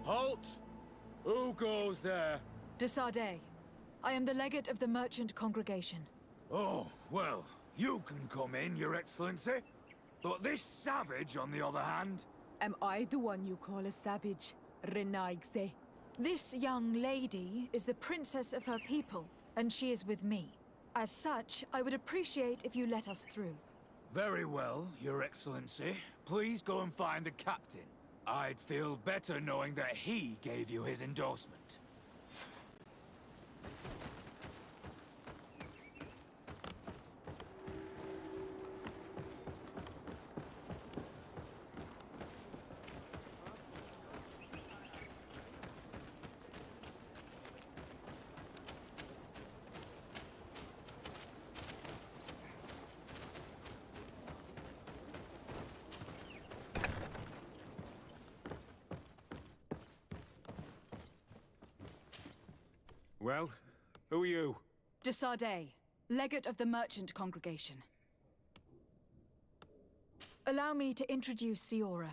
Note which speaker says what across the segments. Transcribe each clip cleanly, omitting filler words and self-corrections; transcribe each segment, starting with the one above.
Speaker 1: Halt! Who goes there?
Speaker 2: De Sardet. I am the legate of the merchant congregation.
Speaker 1: Oh, well, you can come in, Your Excellency. But this savage, on the other hand...
Speaker 3: Am I the one you call a savage, Renaigse?
Speaker 2: This young lady is the princess of her people, and she is with me. As such, I would appreciate if you let us through.
Speaker 1: Very well, Your Excellency. Please go and find the captain. I'd feel better knowing that he gave you his endorsement.
Speaker 4: Well, who are you?
Speaker 2: De Sardet, legate of the merchant congregation. Allow me to introduce Siora,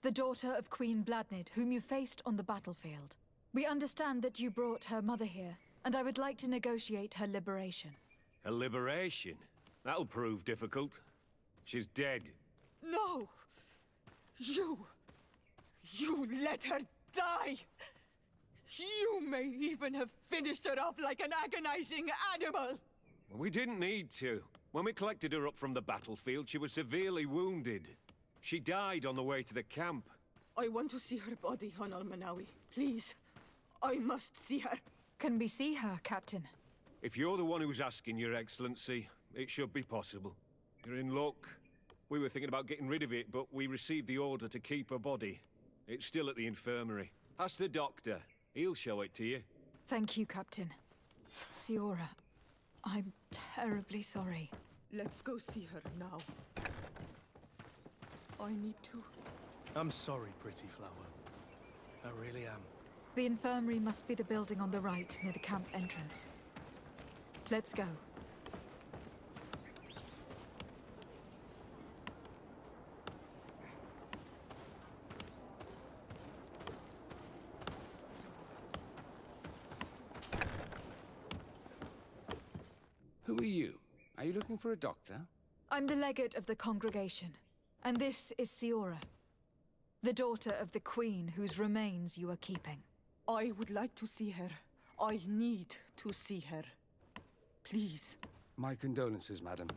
Speaker 2: the daughter of Queen Bladnid, whom you faced on the battlefield. We understand that you brought her mother here, and I would like to negotiate her liberation.
Speaker 4: A liberation? That'll prove difficult. She's dead.
Speaker 3: No! You let her die! You may even have finished her off like an agonizing animal!
Speaker 4: We didn't need to. When we collected her up from the battlefield, she was severely wounded. She died on the way to the camp.
Speaker 3: I want to see her body, Hon Almanawi. Please. I must see her.
Speaker 2: Can we see her, Captain?
Speaker 4: If you're the one who's asking, Your Excellency, it should be possible. You're in luck. We were thinking about getting rid of it, but we received the order to keep her body. It's still at the infirmary. Ask the doctor. He'll show it to you.
Speaker 2: Thank you, Captain. Siora, I'm terribly sorry.
Speaker 3: Let's go see her now. I need to.
Speaker 5: I'm sorry, pretty flower. I really am.
Speaker 2: The infirmary must be the building on the right, near the camp entrance. Let's go.
Speaker 6: Who are you? Are you looking for a doctor?
Speaker 2: I'm the legate of the congregation, and this is Siora, the daughter of the queen whose remains you are keeping.
Speaker 3: I would like to see her. I need to see her. Please.
Speaker 6: My condolences, madam.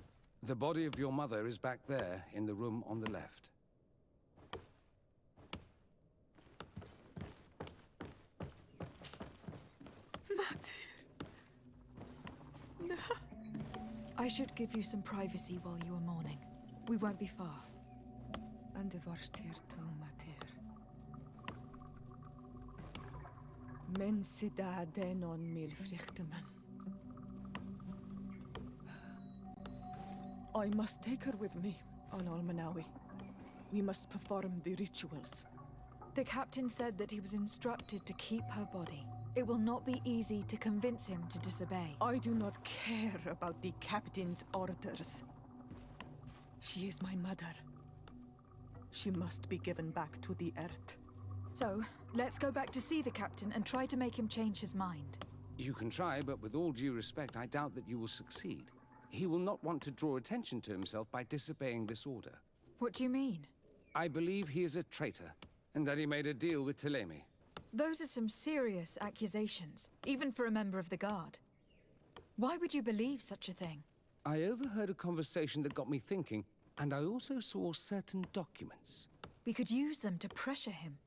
Speaker 6: The body of your mother is back there, in the room on the left.
Speaker 2: I should give you some privacy while you are mourning. We won't be far.
Speaker 3: And de varster tu mater. Men sida denon mil frichteman. I must take her with me, on Almanawi. We must perform the rituals.
Speaker 2: The captain said that he was instructed to keep her body. It will not be easy to convince him to disobey.
Speaker 3: I do not care about the captain's orders. She is my mother. She must be given back to the earth.
Speaker 2: So, let's go back to see the captain and try to make him change his mind.
Speaker 6: You can try, but with all due respect, I doubt that you will succeed. He will not want to draw attention to himself by disobeying this order.
Speaker 2: What do you mean?
Speaker 6: I believe he is a traitor, and that he made a deal with Thélème.
Speaker 2: Those are some serious accusations, even for a member of the Guard. Why would you believe such a thing?
Speaker 6: I overheard a conversation that got me thinking, and I also saw certain documents.
Speaker 2: We could use them to pressure him.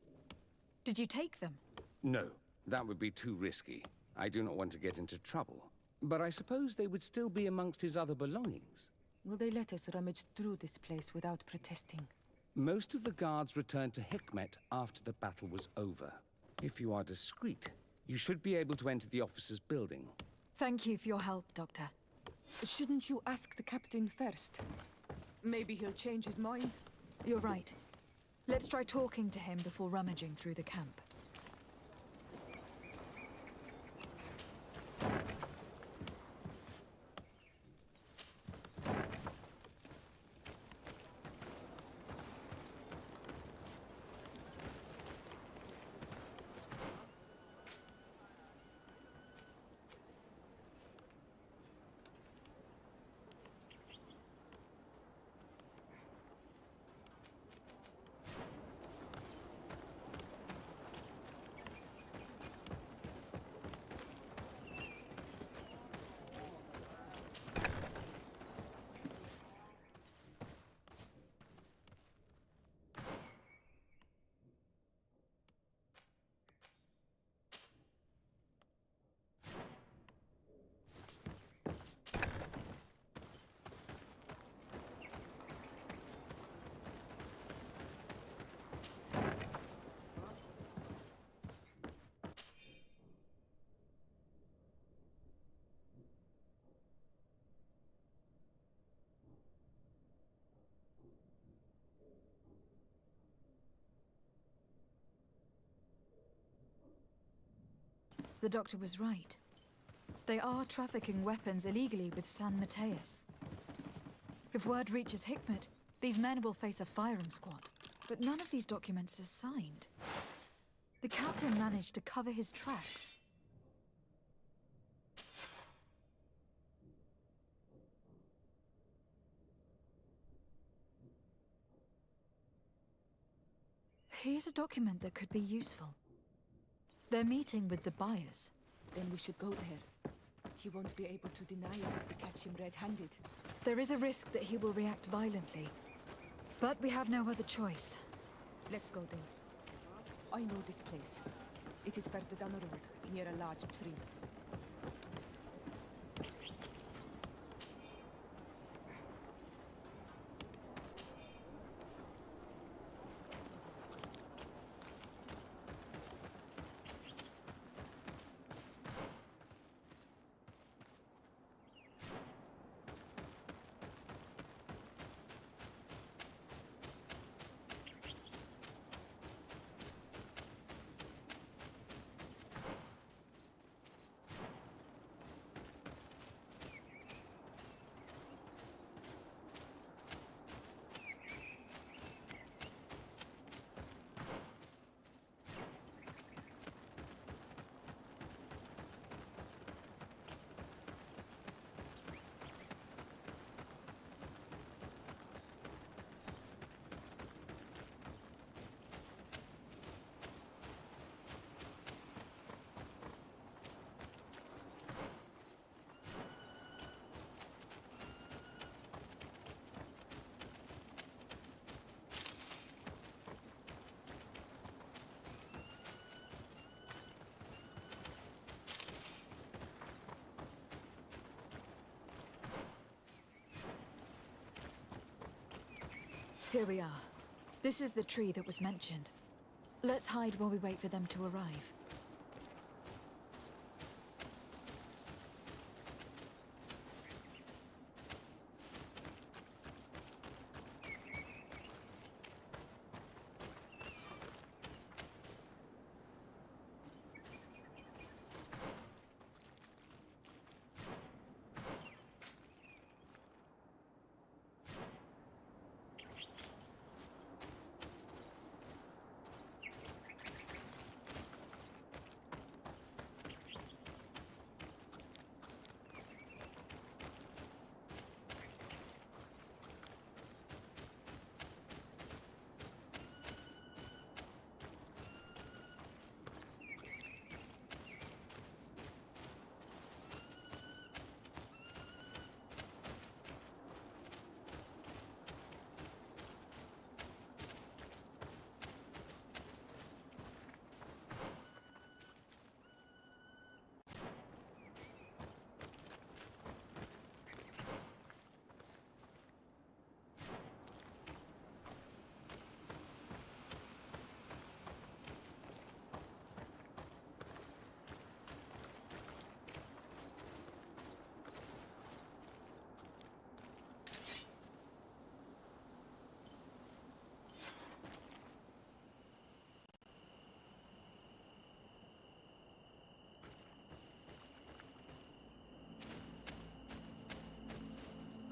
Speaker 2: Did you take them?
Speaker 6: No, that would be too risky. I do not want to get into trouble. But I suppose they would still be amongst his other belongings.
Speaker 3: Will they let us rummage through this place without protesting?
Speaker 6: Most of the guards returned to Hikmet after the battle was over. If you are discreet, you should be able to enter the officer's building.
Speaker 2: Thank you for your help, Doctor.
Speaker 3: Shouldn't you ask the captain first? Maybe he'll change his mind.
Speaker 2: You're right. Let's try talking to him before rummaging through the camp. The doctor was right. They are trafficking weapons illegally with San Mateus. If word reaches Hikmet, these men will face a firing squad. But none of these documents is signed. The captain managed to cover his tracks. Here's a document that could be useful. They're meeting with the buyers.
Speaker 3: Then we should go there. He won't be able to deny it if we catch him red-handed.
Speaker 2: There is a risk that he will react violently. But we have no other choice.
Speaker 3: Let's go then. I know this place. It is further down the road, near a large tree.
Speaker 2: Here we are. This is the tree that was mentioned. Let's hide while we wait for them to arrive.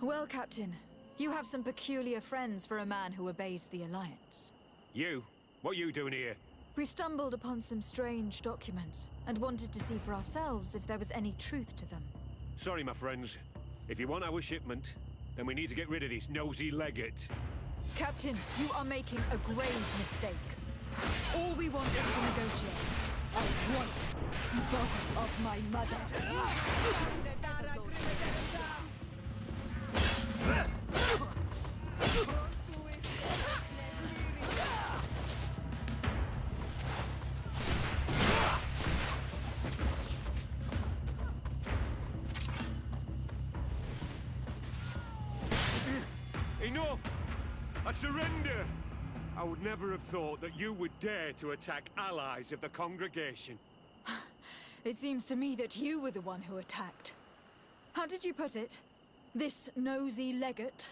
Speaker 2: Well, Captain, you have some peculiar friends for a man who obeys the Alliance.
Speaker 4: You? What are you doing here?
Speaker 2: We stumbled upon some strange documents and wanted to see for ourselves if there was any truth to them.
Speaker 4: Sorry, my friends. If you want our shipment, then we need to get rid of this nosy legate.
Speaker 2: Captain, you are making a grave mistake. All we want is to negotiate. I want the body of my mother.
Speaker 4: Enough! I surrender! I would never have thought that you would dare to attack allies of the congregation.
Speaker 2: It seems to me that you were the one who attacked. How did you put it? This nosy legate?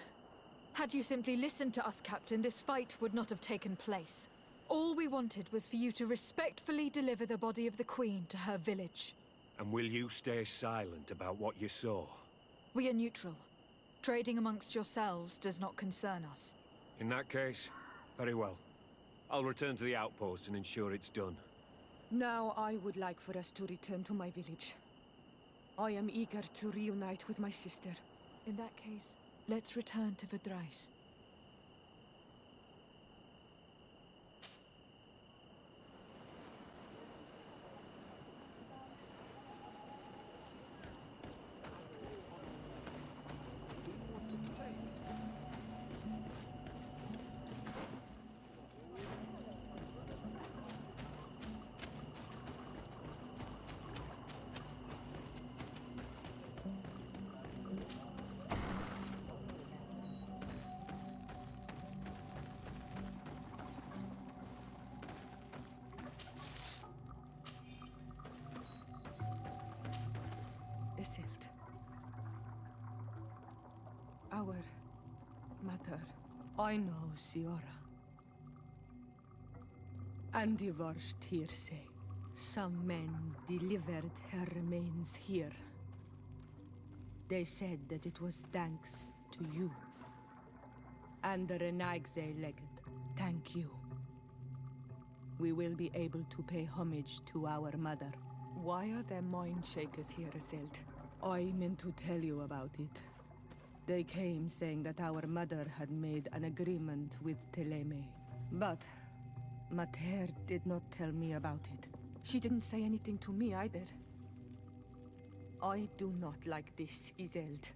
Speaker 2: Had you simply listened to us, Captain, this fight would not have taken place. All we wanted was for you to respectfully deliver the body of the Queen to her village.
Speaker 4: And will you stay silent about what you saw?
Speaker 2: We are neutral. Trading amongst yourselves does not concern us.
Speaker 4: In that case, very well. I'll return to the outpost and ensure it's done.
Speaker 3: Now I would like for us to return to my village. I am eager to reunite with my sister.
Speaker 2: In that case, let's return to Verdrais.
Speaker 3: Iselt. Our mother. I know, Siora. And the worst here say, some men delivered her remains here. They said that it was thanks to you. And the Renagze legend, thank you. We will be able to pay homage to our mother. Why are there mind shakers here, Iselt? I meant to tell you about it. They came saying that our mother had made an agreement with Teleme. But Mater did not tell me about it. She didn't say anything to me either. I do not like this, Iselt.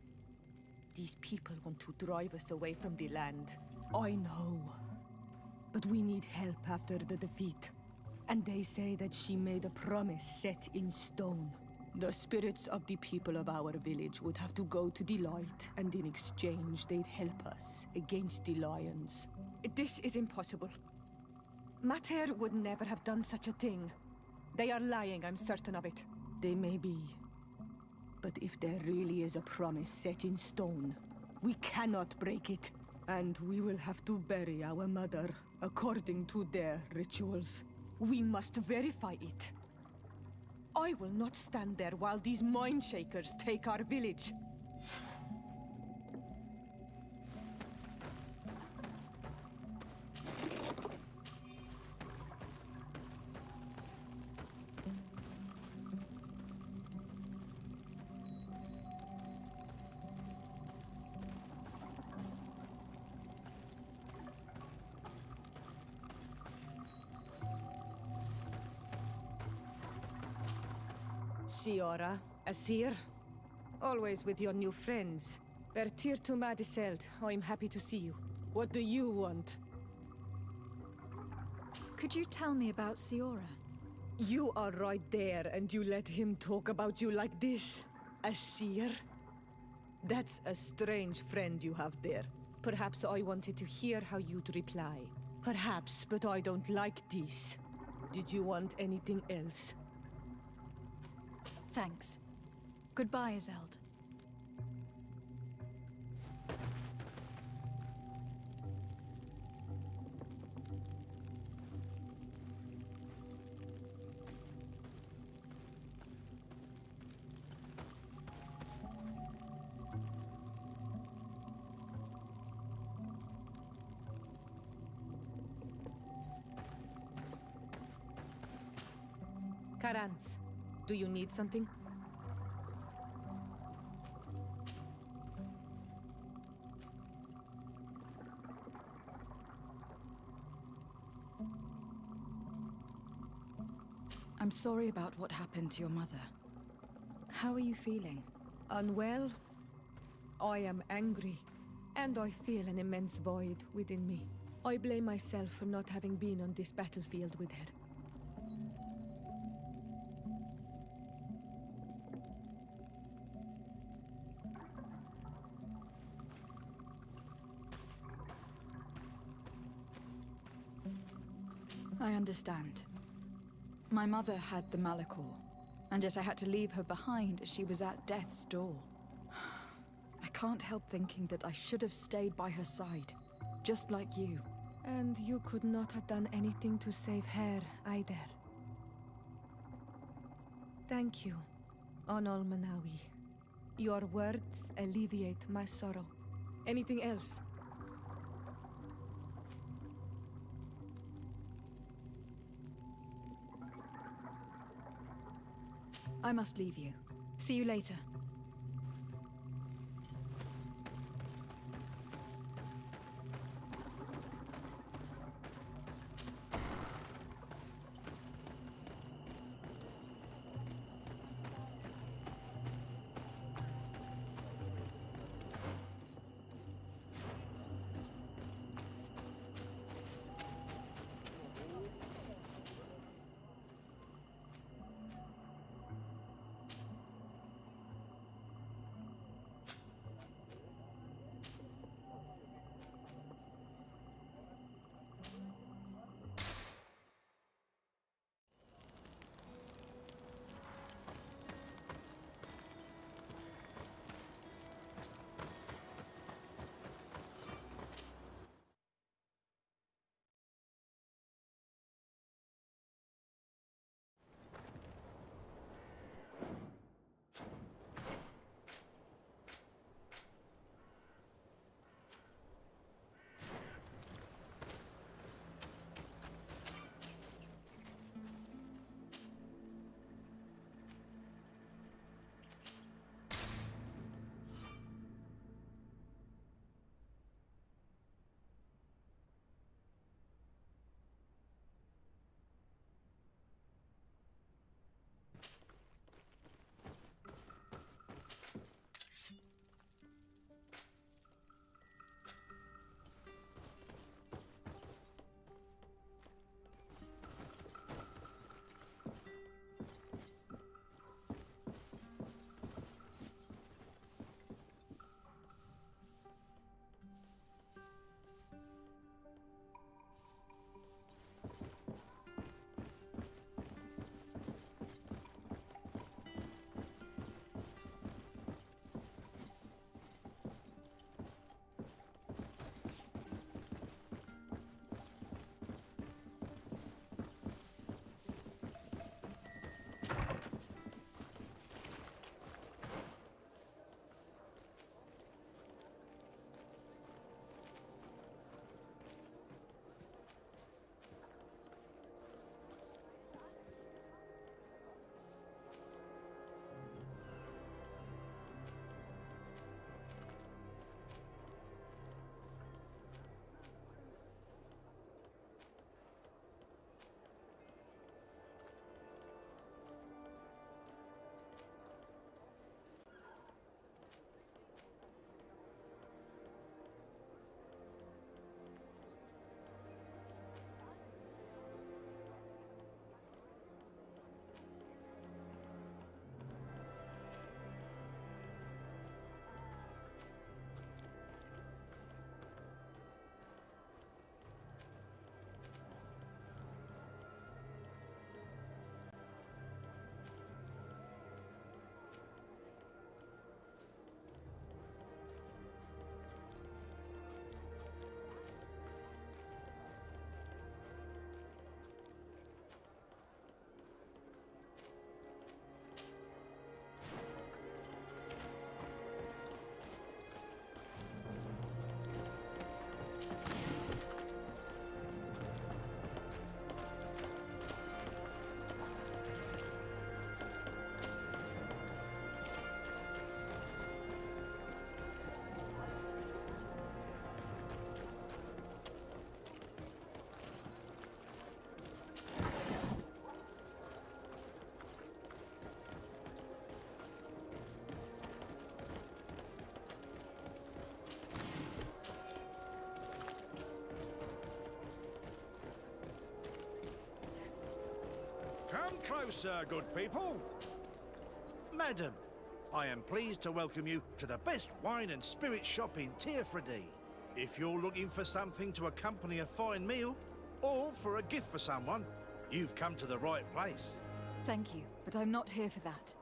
Speaker 3: These people want to drive us away from the land. I know. But we need help after the defeat. And they say that she made a promise set in stone. The spirits of the people of our village would have to go to the light, and in exchange they'd help us against the lions. This is impossible. Mater would never have done such a thing. They are lying, I'm certain of it. They may be. But if there really is a promise set in stone, we cannot break it. And we will have to bury our mother according to their rituals. We must verify it. I will not stand there while these mind shakers take our village. Siora, Asir, always with your new friends. Bertir to Madiselt, I'm happy to see you. What do you want?
Speaker 2: Could you tell me about Siora?
Speaker 3: You are right there, and you let him talk about you like this? Asir? That's a strange friend you have there. Perhaps I wanted to hear how you'd reply. Perhaps, but I don't like this. Did you want anything else?
Speaker 2: Thanks. Goodbye, Izeld.
Speaker 3: Karans, do you need something?
Speaker 2: I'm sorry about what happened to your mother. How are you feeling?
Speaker 3: Unwell? I am angry, and I feel an immense void within me. I blame myself for not having been on this battlefield with her.
Speaker 2: I understand. My mother had the Malachor, and yet I had to leave her behind as she was at death's door. I can't help thinking that I should have stayed by her side, just like you.
Speaker 3: And you could not have done anything to save her, either. Thank you, Onol Manawi. Your words alleviate my sorrow. Anything else?
Speaker 2: I must leave you. See you later.
Speaker 7: Come closer, good people. Madam, I am pleased to welcome you to the best wine and spirit shop in Tearfredy. If you're looking for something to accompany a fine meal, or for a gift for someone, you've come to the right place.
Speaker 2: Thank you, but I'm not here for that.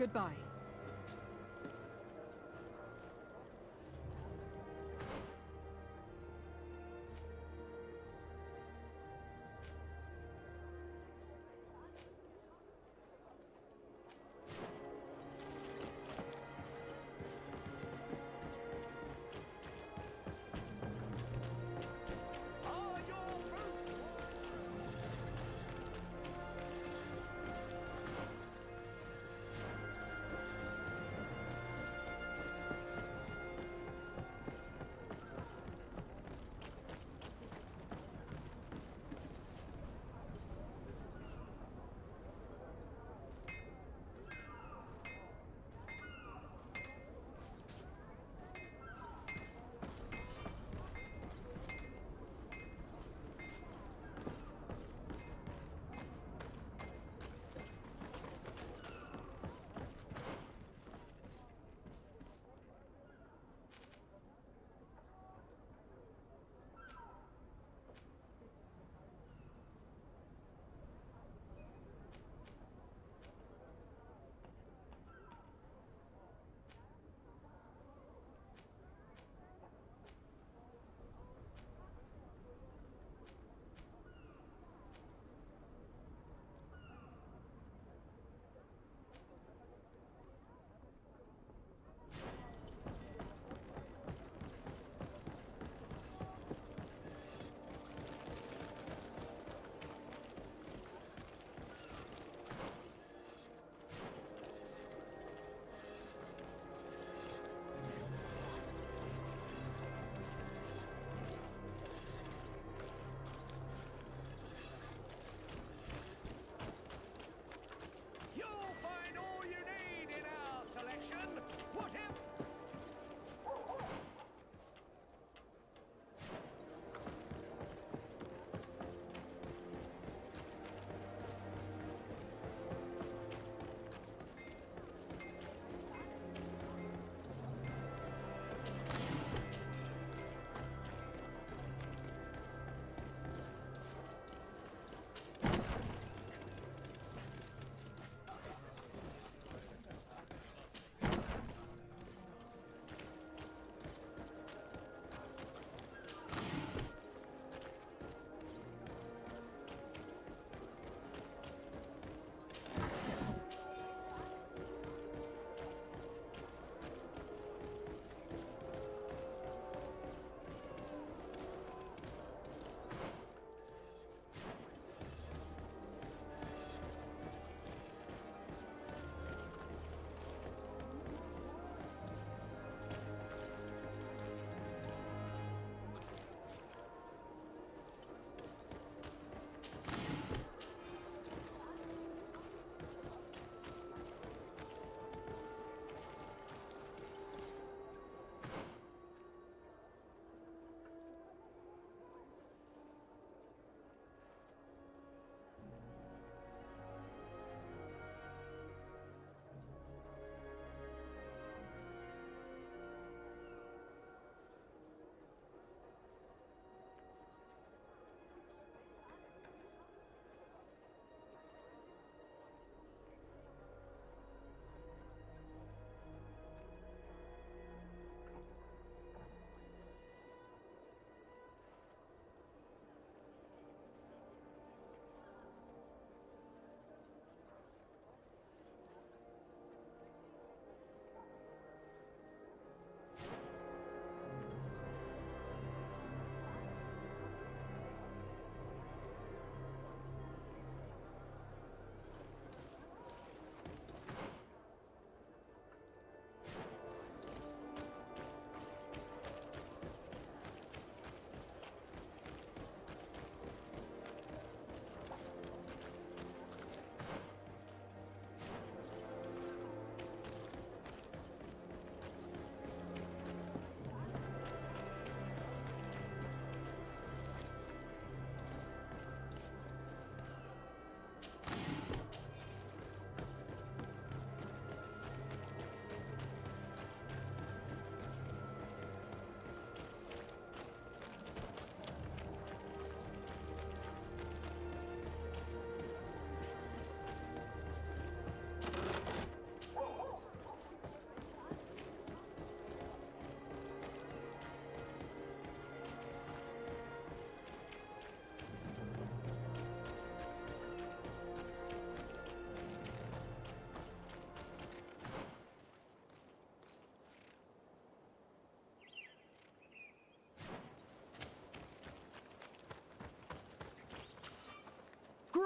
Speaker 2: Goodbye.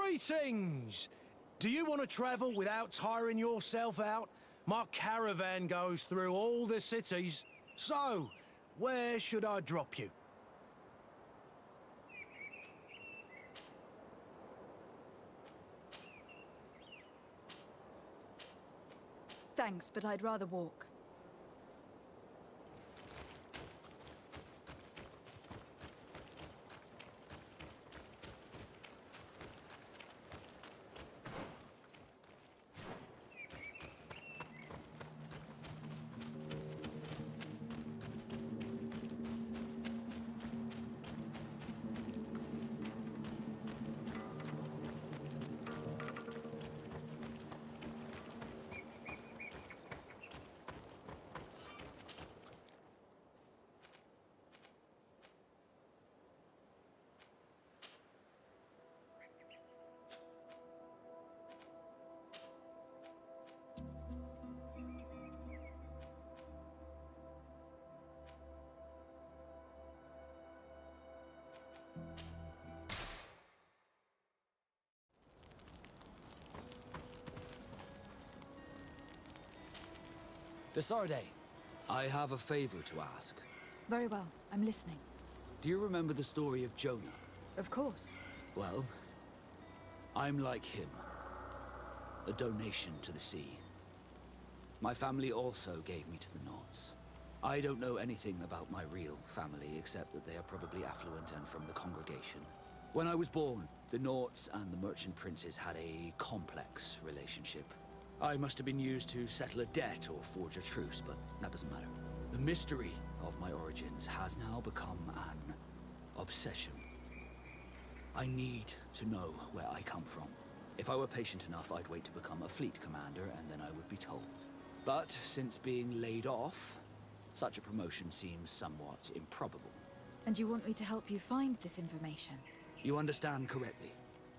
Speaker 5: Greetings! Do you want to travel without tiring yourself out? My caravan goes through all the cities. So, where should I drop you?
Speaker 2: Thanks, but I'd rather walk.
Speaker 8: Desarde, I have a favor to ask.
Speaker 2: Very well, I'm listening.
Speaker 8: Do you remember the story of Jonah?
Speaker 2: Of course.
Speaker 8: Well, I'm like him. A donation to the sea. My family also gave me to the Nauts. I don't know anything about my real family, except that they are probably affluent and from the congregation. When I was born, the Nauts and the merchant princes had a complex relationship. I must have been used to settle a debt or forge a truce, but that doesn't matter. The mystery of my origins has now become an obsession. I need to know where I come from. If I were patient enough, I'd wait to become a fleet commander, and then I would be told. But since being laid off, such a promotion seems somewhat improbable.
Speaker 2: And you want me to help you find this information?
Speaker 8: You understand correctly.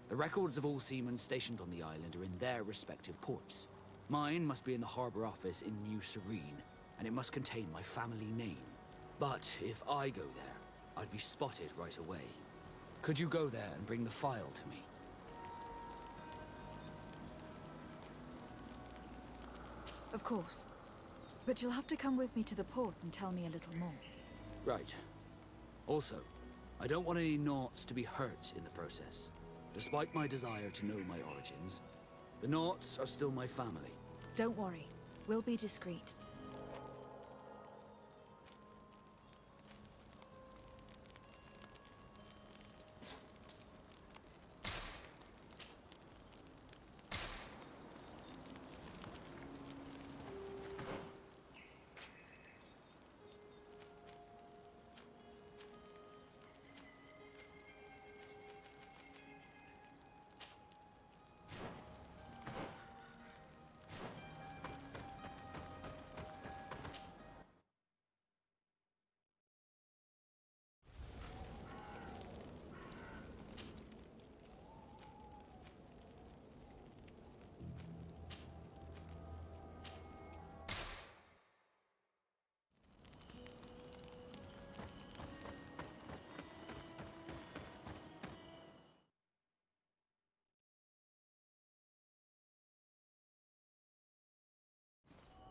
Speaker 8: The records of all seamen stationed on the island are in their respective ports. Mine must be in the harbor office in New Serene, and it must contain my family name. But if I go there, I'd be spotted right away. Could you go there and bring the file to me?
Speaker 2: Of course. But you'll have to come with me to the port and tell me a little more.
Speaker 8: Right. Also, I don't want any Nauts to be hurt in the process. Despite my desire to know my origins, the Nauts are still my family.
Speaker 2: Don't worry. We'll be discreet.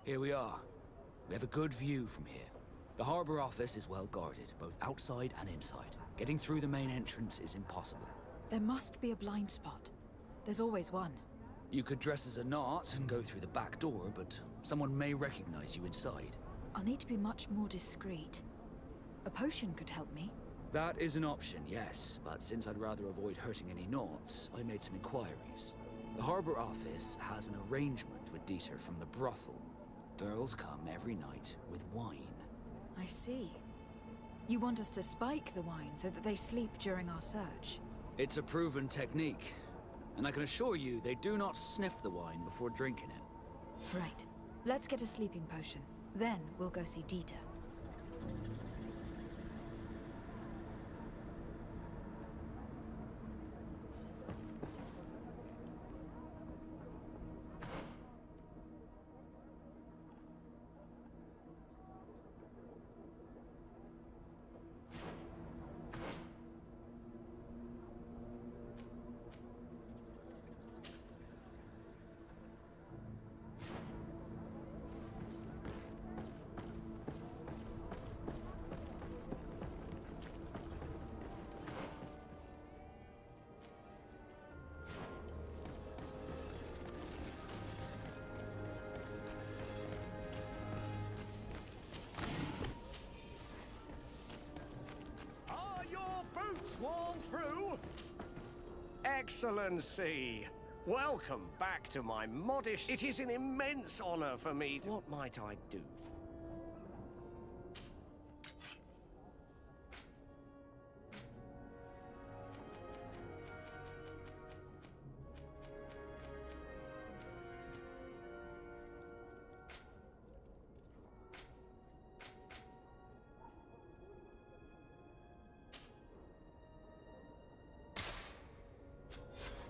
Speaker 8: Here we are. We have a good view from here. The harbor office is well guarded, both outside and inside. Getting through the main entrance is impossible.
Speaker 2: There must be a blind spot. There's always one.
Speaker 8: You could dress as a Naut and go through the back door, but someone may recognize you inside.
Speaker 2: I'll need to be much more discreet. A potion could help me.
Speaker 8: That is an option, yes, but since I'd rather avoid hurting any Nauts, I made some inquiries. The harbor office has an arrangement with Dieter from the brothel. Girls come every night with wine.
Speaker 2: I see. You want us to spike the wine so that they sleep during our search?
Speaker 8: It's a proven technique, and I can assure you they do not sniff the wine before drinking it.
Speaker 2: Right. Let's get a sleeping potion. Then we'll go see Dieter.
Speaker 9: sworn true? Excellency, welcome back to my modest... It is an immense honor for me to... What might I do?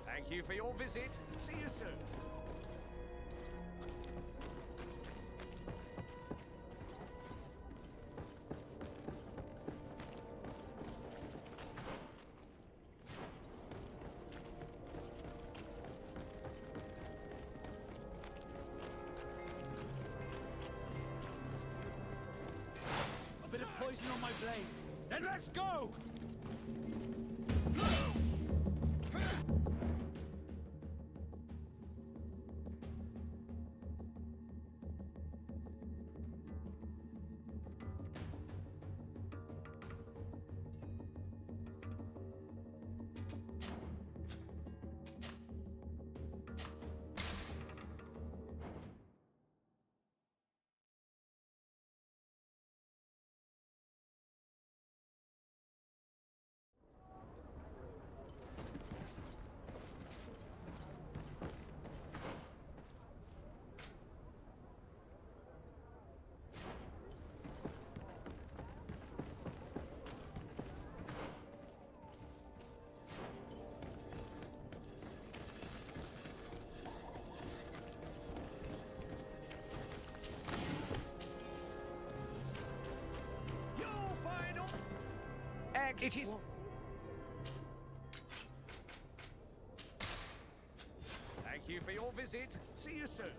Speaker 9: Thank you for your visit. See you soon.
Speaker 1: A bit of poison on my blade. Then let's go!
Speaker 9: It is... Thank you for your visit. See you soon.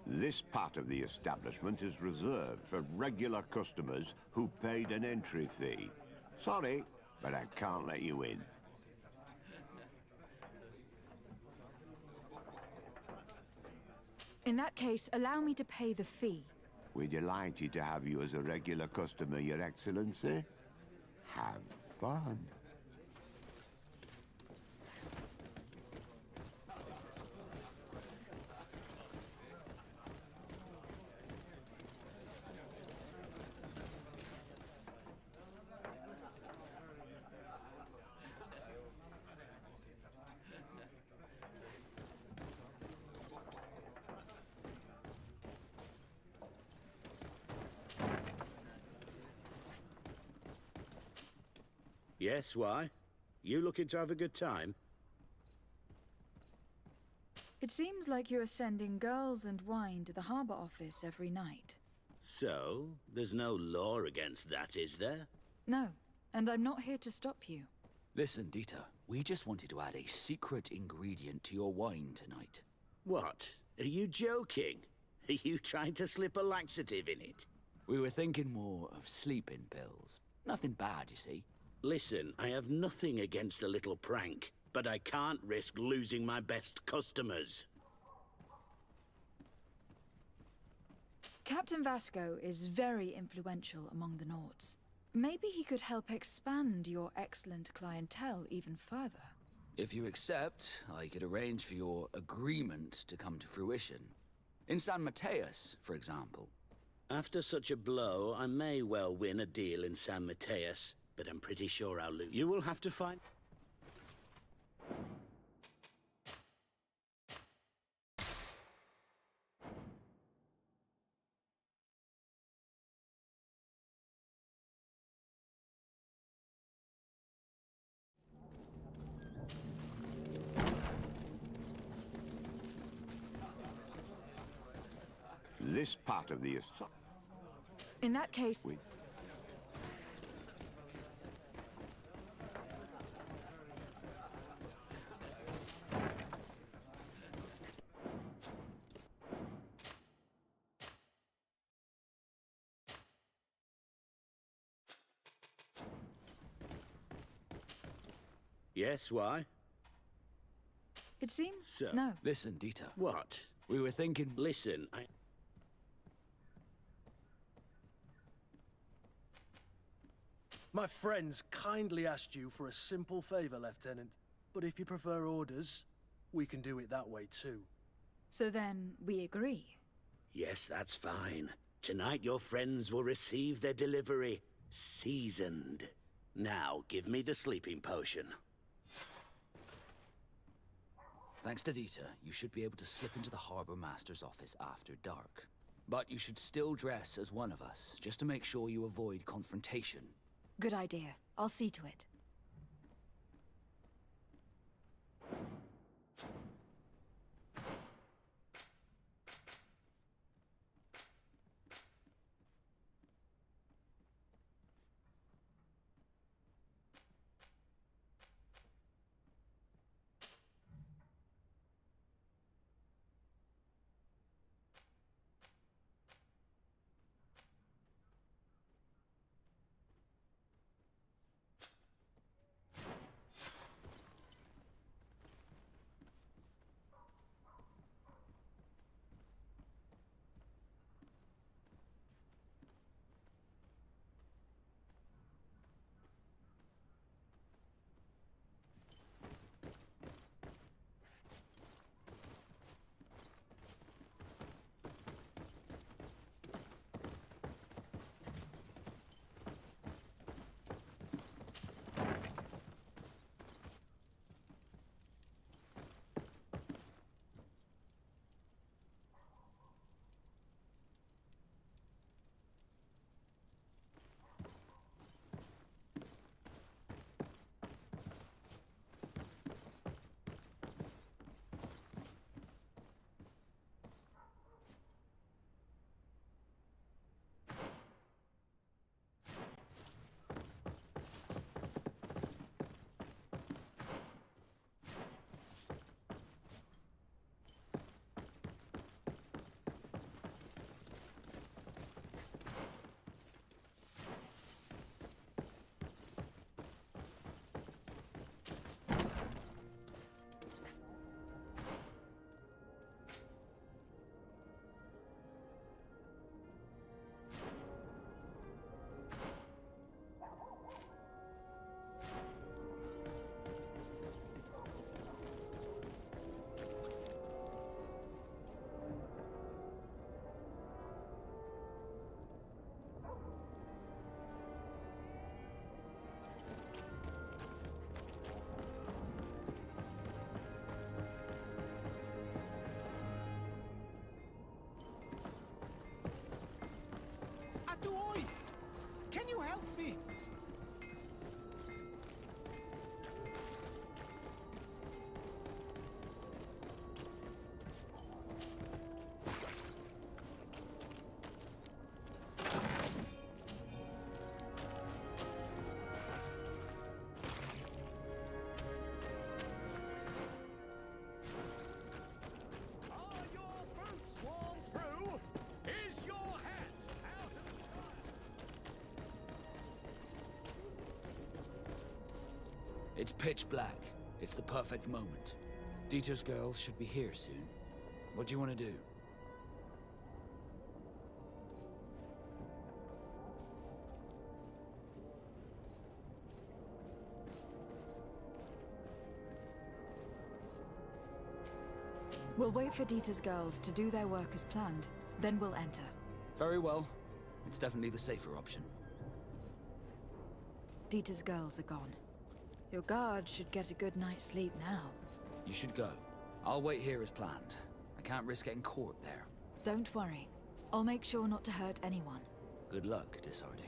Speaker 10: This part of the establishment is reserved for regular customers who paid an entry fee. Sorry, but I can't let you in.
Speaker 2: In that case, allow me to pay the fee.
Speaker 10: We're delighted to have you as a regular customer, Your Excellency. Have fun.
Speaker 11: Yes, why? You looking to have a good time?
Speaker 2: It seems like you are sending girls and wine to the harbor office every night.
Speaker 11: So, there's no law against that, is there?
Speaker 2: No, and I'm not here to stop you.
Speaker 8: Listen, Dieter, we just wanted to add a secret ingredient to your wine tonight.
Speaker 11: What? Are you joking? Are you trying to slip a laxative in it?
Speaker 8: We were thinking more of sleeping pills. Nothing bad, you see.
Speaker 11: Listen, I have nothing against a little prank, but I can't risk losing my best customers.
Speaker 2: Captain Vasco is very influential among the Nords. Maybe he could help expand your excellent clientele even further.
Speaker 8: If you accept, I could arrange for your agreement to come to fruition. In San Mateus, for example.
Speaker 11: After such a blow, I may well win a deal in San Mateus, but I'm pretty sure I'll lose. You will have to find...
Speaker 10: This part of the assault...
Speaker 2: In that case...
Speaker 11: Yes, why?
Speaker 2: It seems...
Speaker 11: So-
Speaker 2: No.
Speaker 8: Listen, Dieter.
Speaker 11: What?
Speaker 8: We were thinking...
Speaker 11: Listen,
Speaker 5: My friends kindly asked you for a simple favor, Lieutenant. But if you prefer orders, we can do it that way too.
Speaker 2: So then, we agree.
Speaker 11: Yes, that's fine. Tonight your friends will receive their delivery. Seasoned. Now, give me the sleeping potion.
Speaker 8: Thanks to Dieter, you should be able to slip into the Harbor Master's office after dark. But you should still dress as one of us, just to make sure you avoid confrontation.
Speaker 2: Good idea. I'll see to it.
Speaker 1: Atoy! Can you help me?
Speaker 9: Are your boots worn through? Is your hat out of style?
Speaker 8: It's pitch black. It's the perfect moment. Dieter's girls should be here soon. What do you want to do?
Speaker 2: We'll wait for Dieter's girls to do their work as planned, then we'll enter.
Speaker 8: Very well. It's definitely the safer option.
Speaker 2: Dieter's girls are gone. Your guard should get a good night's sleep now.
Speaker 8: You should go. I'll wait here as planned. I can't risk getting caught there.
Speaker 2: Don't worry. I'll make sure not to hurt anyone.
Speaker 8: Good luck, Desarde.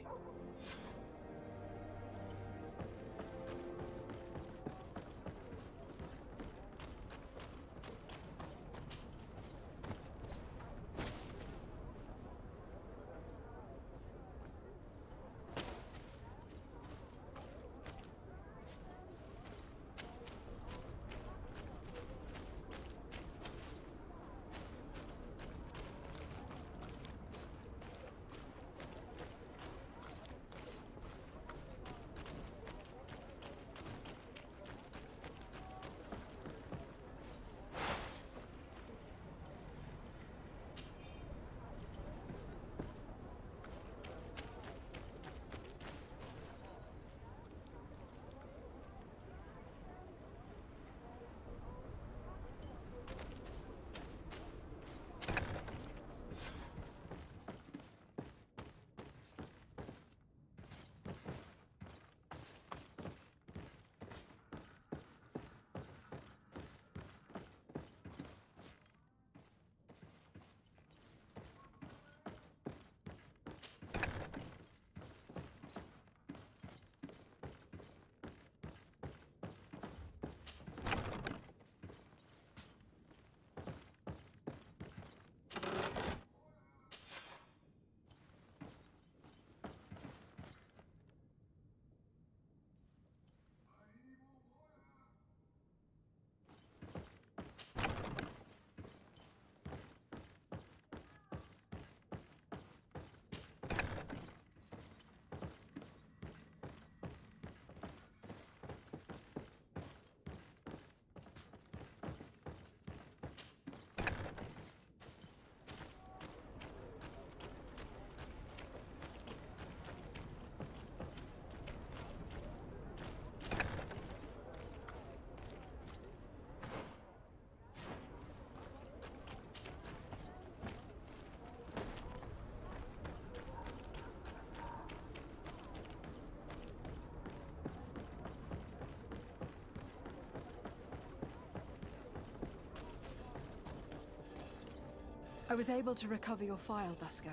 Speaker 2: I was able to recover your file, Vasco.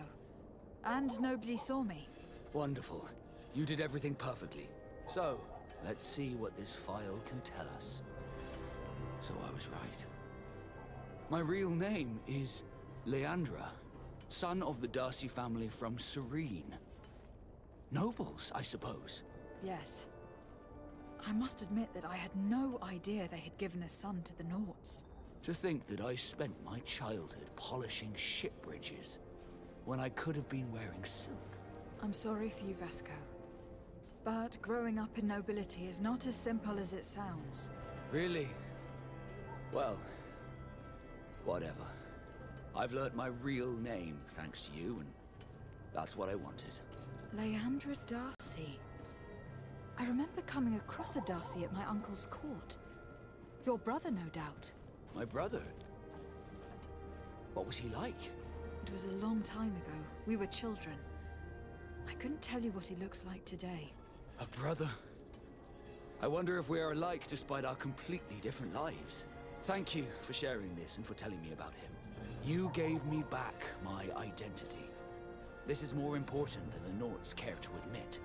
Speaker 2: And nobody saw me.
Speaker 8: Wonderful. You did everything perfectly. So, let's see what this file can tell us. So I was right. My real name is Leandra, son of the Darcy family from Serene. Nobles, I suppose.
Speaker 2: Yes. I must admit that I had no idea they had given a son to the Nauts.
Speaker 8: To think that I spent my childhood polishing ship bridges, when I could have been wearing silk.
Speaker 2: I'm sorry for you, Vasco. But growing up in nobility is not as simple as it sounds.
Speaker 8: Really? Well, whatever. I've learnt my real name thanks to you, and that's what I wanted.
Speaker 2: Leandra Darcy. I remember coming across a Darcy at my uncle's court. Your brother, no doubt.
Speaker 8: My brother? What was he like?
Speaker 2: It was a long time ago. We were children. I couldn't tell you what he looks like today.
Speaker 8: A brother? I wonder if we are alike despite our completely different lives. Thank you for sharing this and for telling me about him. You gave me back my identity. This is more important than the Nauts care to admit.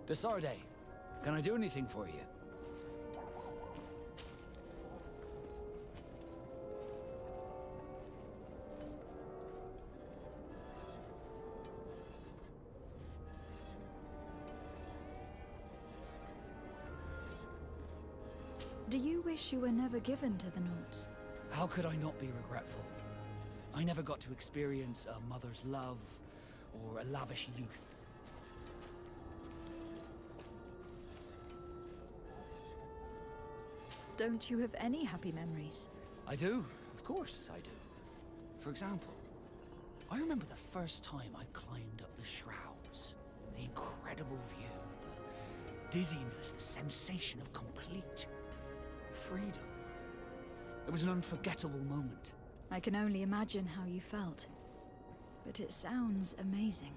Speaker 8: Desarde, can I do anything for you?
Speaker 2: Do you wish you were never given to the Nauts?
Speaker 8: How could I not be regretful? I never got to experience a mother's love or a lavish youth.
Speaker 2: Don't you have any happy memories?
Speaker 8: I do, of course I do. For example, I remember the first time I climbed up the shrouds. The incredible view, the dizziness, the sensation of complete freedom. It was an unforgettable moment.
Speaker 2: I can only imagine how you felt. But it sounds amazing.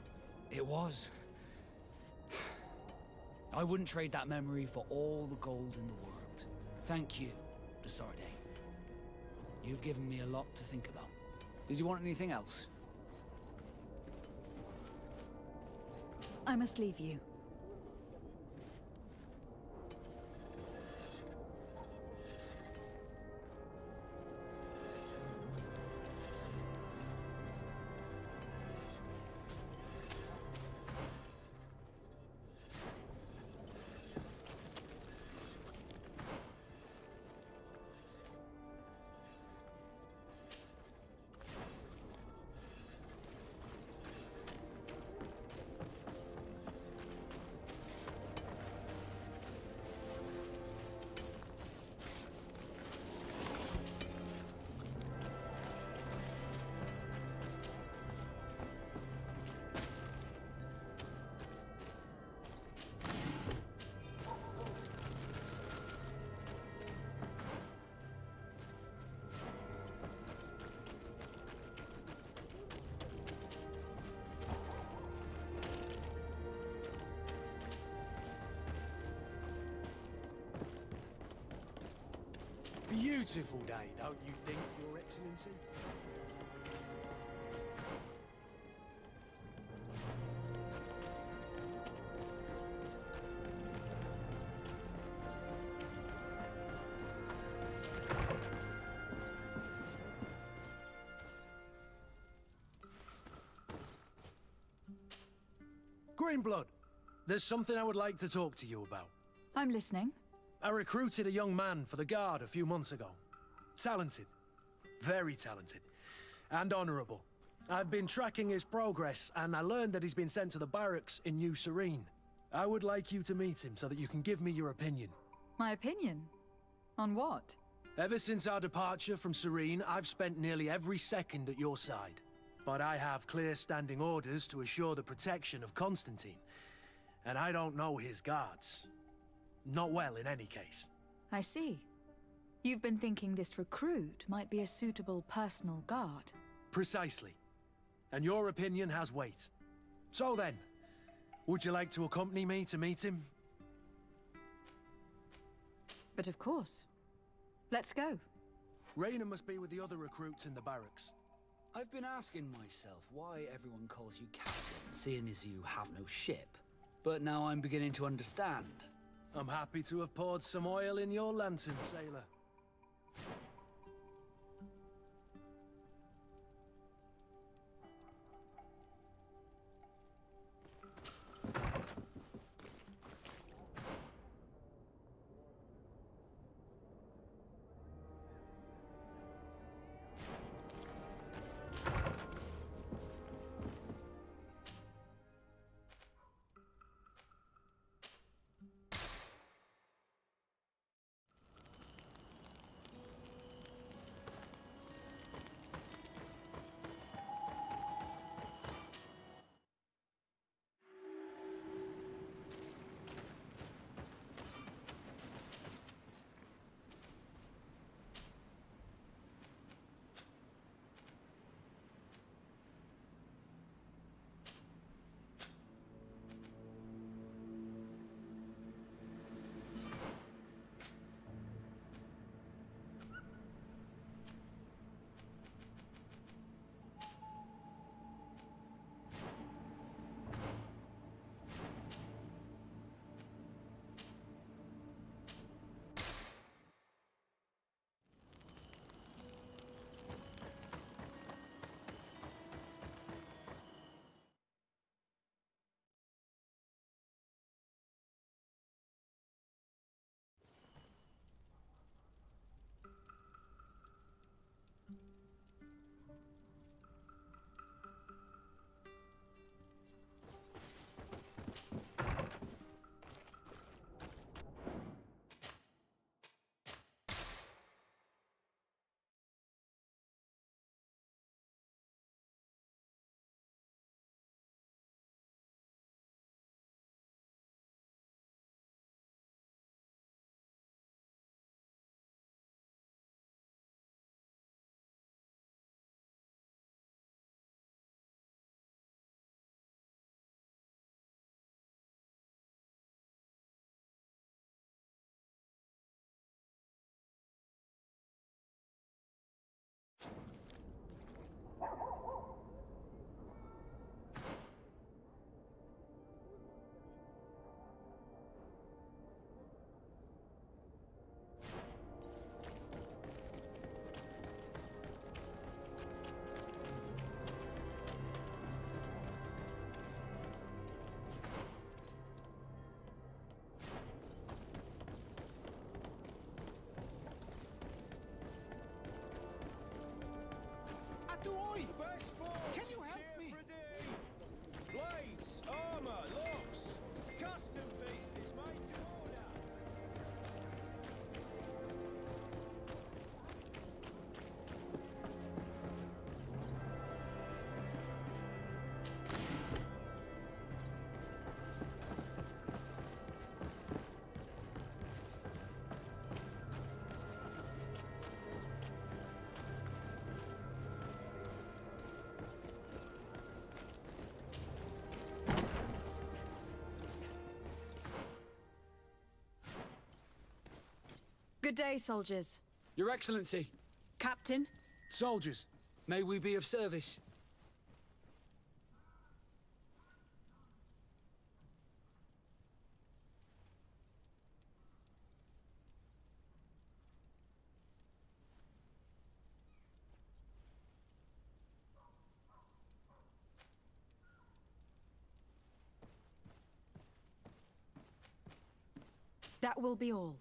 Speaker 8: It was. I wouldn't trade that memory for all the gold in the world. Thank you, Desarde. You've given me a lot to think about. Did you want anything else?
Speaker 2: I must leave you.
Speaker 5: Beautiful day, don't you think, Your Excellency? Greenblood, there's something I would like to talk to you about.
Speaker 2: I'm listening.
Speaker 5: I recruited a young man for the Guard a few months ago. Talented. Very talented. And honorable. I've been tracking his progress, and I learned that he's been sent to the barracks in New Serene. I would like you to meet him so that you can give me your opinion.
Speaker 2: My opinion? On what?
Speaker 5: Ever since our departure from Serene, I've spent nearly every second at your side. But I have clear standing orders to assure the protection of Constantine. And I don't know his guards. Not well, in any case.
Speaker 2: I see. You've been thinking this recruit might be a suitable personal guard.
Speaker 5: Precisely. And your opinion has weight. So then, would you like to accompany me to meet him?
Speaker 2: But of course. Let's go.
Speaker 5: Raina must be with the other recruits in the barracks.
Speaker 8: I've been asking myself why everyone calls you captain, seeing as you have no ship. But now I'm beginning to understand.
Speaker 5: I'm happy to have poured some oil in your lantern, sailor.
Speaker 2: Good day, soldiers.
Speaker 8: Your Excellency,
Speaker 2: Captain,
Speaker 5: Soldiers,
Speaker 8: may we be of service?
Speaker 2: that will be all.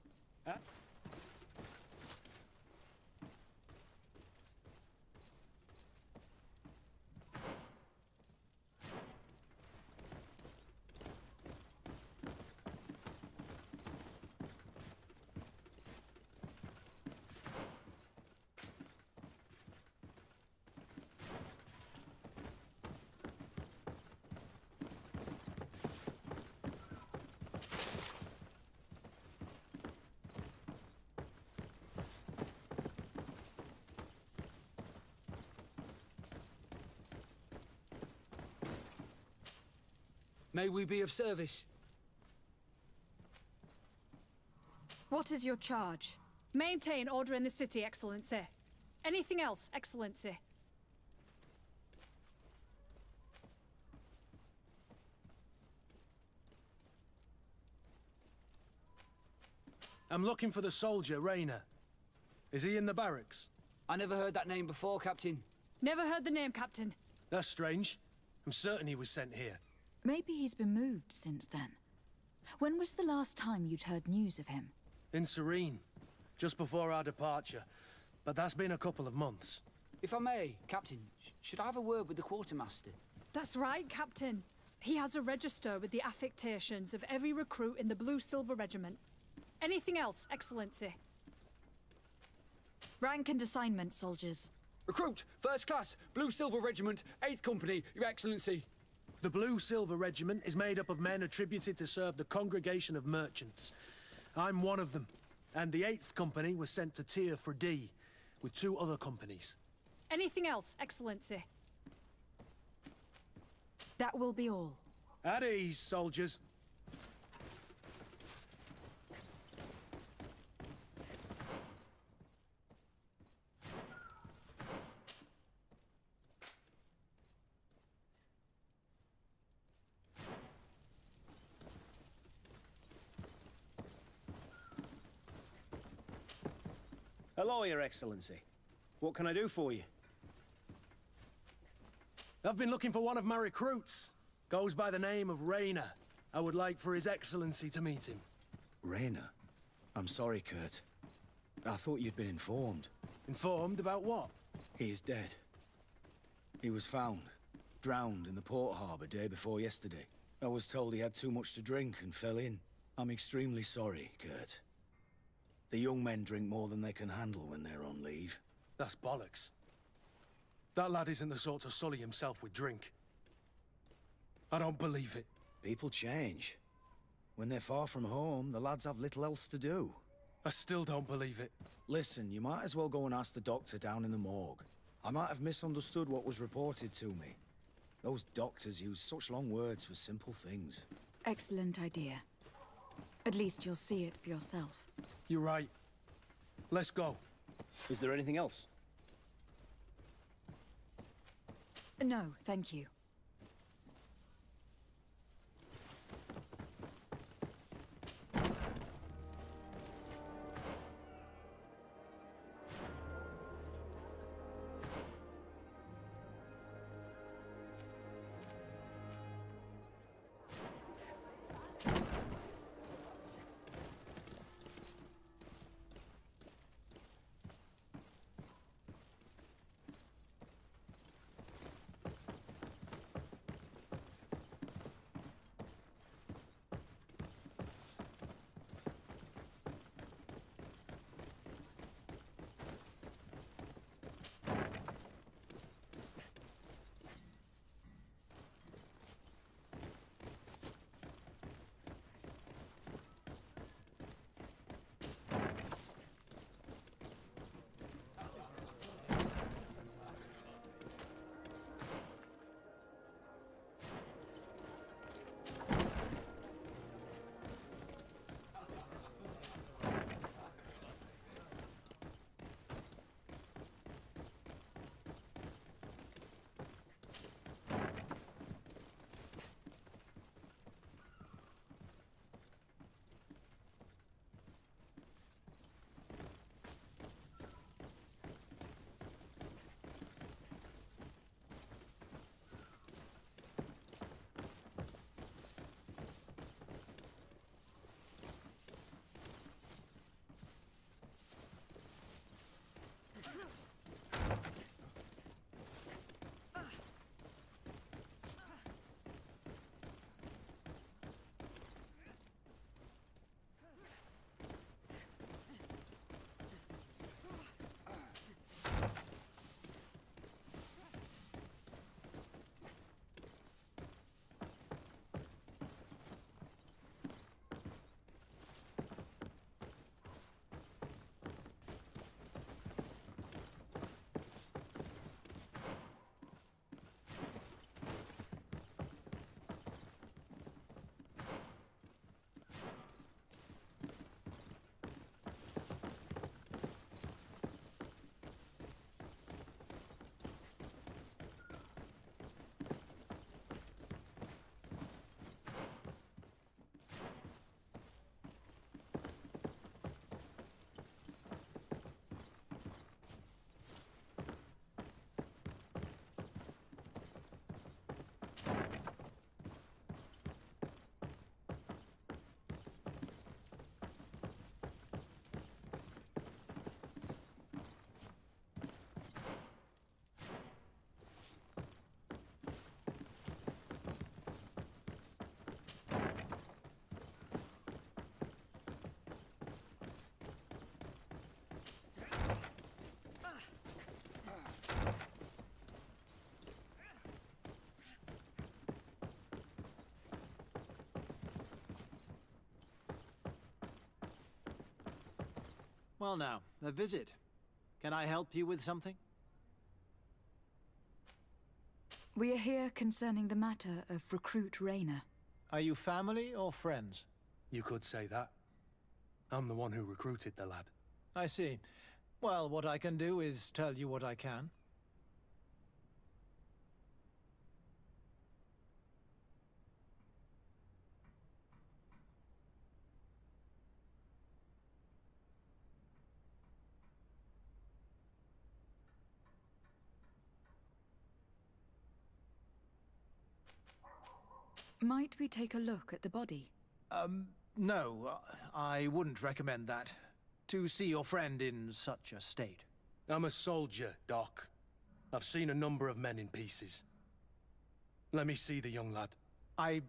Speaker 8: May we be of service?
Speaker 2: What is your charge?
Speaker 12: Maintain order in the city, Excellency. Anything else, Excellency?
Speaker 5: I'm looking for the soldier, Rayner. Is he in the barracks?
Speaker 8: I never heard that name before, Captain.
Speaker 12: Never heard the name, Captain.
Speaker 5: That's strange. I'm certain he was sent here.
Speaker 2: Maybe he's been moved since then. When was the last time you'd heard news of him?
Speaker 5: In Serene, just before our departure. But that's been a couple of months.
Speaker 8: If I may, Captain, should I have a word with the quartermaster?
Speaker 12: That's right, Captain. He has a register with the affectations of every recruit in the Blue-Silver Regiment. Anything else, Excellency?
Speaker 2: Rank and assignment, soldiers.
Speaker 8: Recruit, first class, Blue-Silver Regiment, 8th Company, Your Excellency.
Speaker 5: The Blue-Silver Regiment is made up of men attributed to serve the Congregation of Merchants. I'm one of them, and the 8th Company was sent to Tier for D, with 2 other companies.
Speaker 12: Anything else, Excellency?
Speaker 2: That will be all.
Speaker 5: At ease, soldiers.
Speaker 13: Hello, Your Excellency. What can I do for you?
Speaker 5: I've been looking for one of my recruits. Goes by the name of Rayner. I would like for His Excellency to meet him.
Speaker 13: Rayner? I'm sorry, Kurt. I thought you'd been informed.
Speaker 5: Informed about what?
Speaker 13: He is dead. He was found, drowned in the port harbor day before yesterday. I was told he had too much to drink and fell in. I'm extremely sorry, Kurt. The young men drink more than they can handle when they're on leave.
Speaker 5: That's bollocks. That lad isn't the sort to sully himself with drink. I don't believe it.
Speaker 13: People change. When they're far from home, the lads have little else to do.
Speaker 5: I still don't believe it.
Speaker 13: Listen, you might as well go and ask the doctor down in the morgue. I might have misunderstood what was reported to me. Those doctors use such long words for simple things.
Speaker 2: Excellent idea. At least you'll see it for yourself.
Speaker 5: You're right. Let's go.
Speaker 13: Is there anything else?
Speaker 2: No, thank you.
Speaker 14: Well now, a visit. Can I help you with something?
Speaker 2: We are here concerning the matter of Recruit Rayner.
Speaker 14: Are you family or friends?
Speaker 5: You could say that. I'm the one who recruited the lad.
Speaker 14: I see. Well, what I can do is tell you what I can.
Speaker 2: Might we take a look at the body?
Speaker 14: No, I wouldn't recommend that. To see your friend in such a state.
Speaker 5: I'm a soldier, Doc. I've seen a number of men in pieces. Let me see the young lad.
Speaker 14: I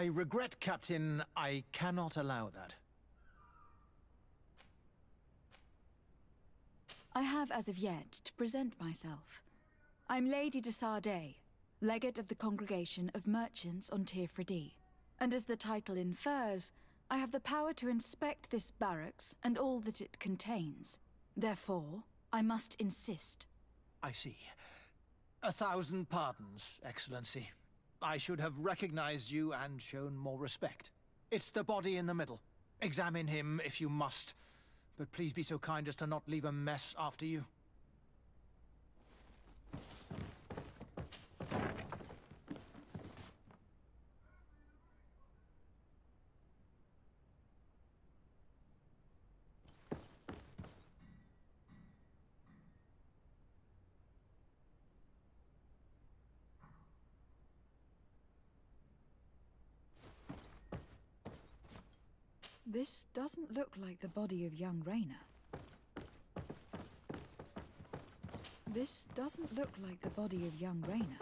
Speaker 14: regret, Captain, I cannot allow that.
Speaker 2: I have as of yet to present myself. I'm Lady de Sardet, Legate of the Congregation of Merchants on Tirfredi. And as the title infers, I have the power to inspect this barracks and all that it contains. Therefore, I must insist.
Speaker 14: I see. 1,000 pardons, Excellency. I should have recognized you and shown more respect. It's the body in the middle. Examine him if you must, but please be so kind as to not leave a mess after you.
Speaker 2: This doesn't look like the body of young Rayner. This doesn't look like the body of young Rayner.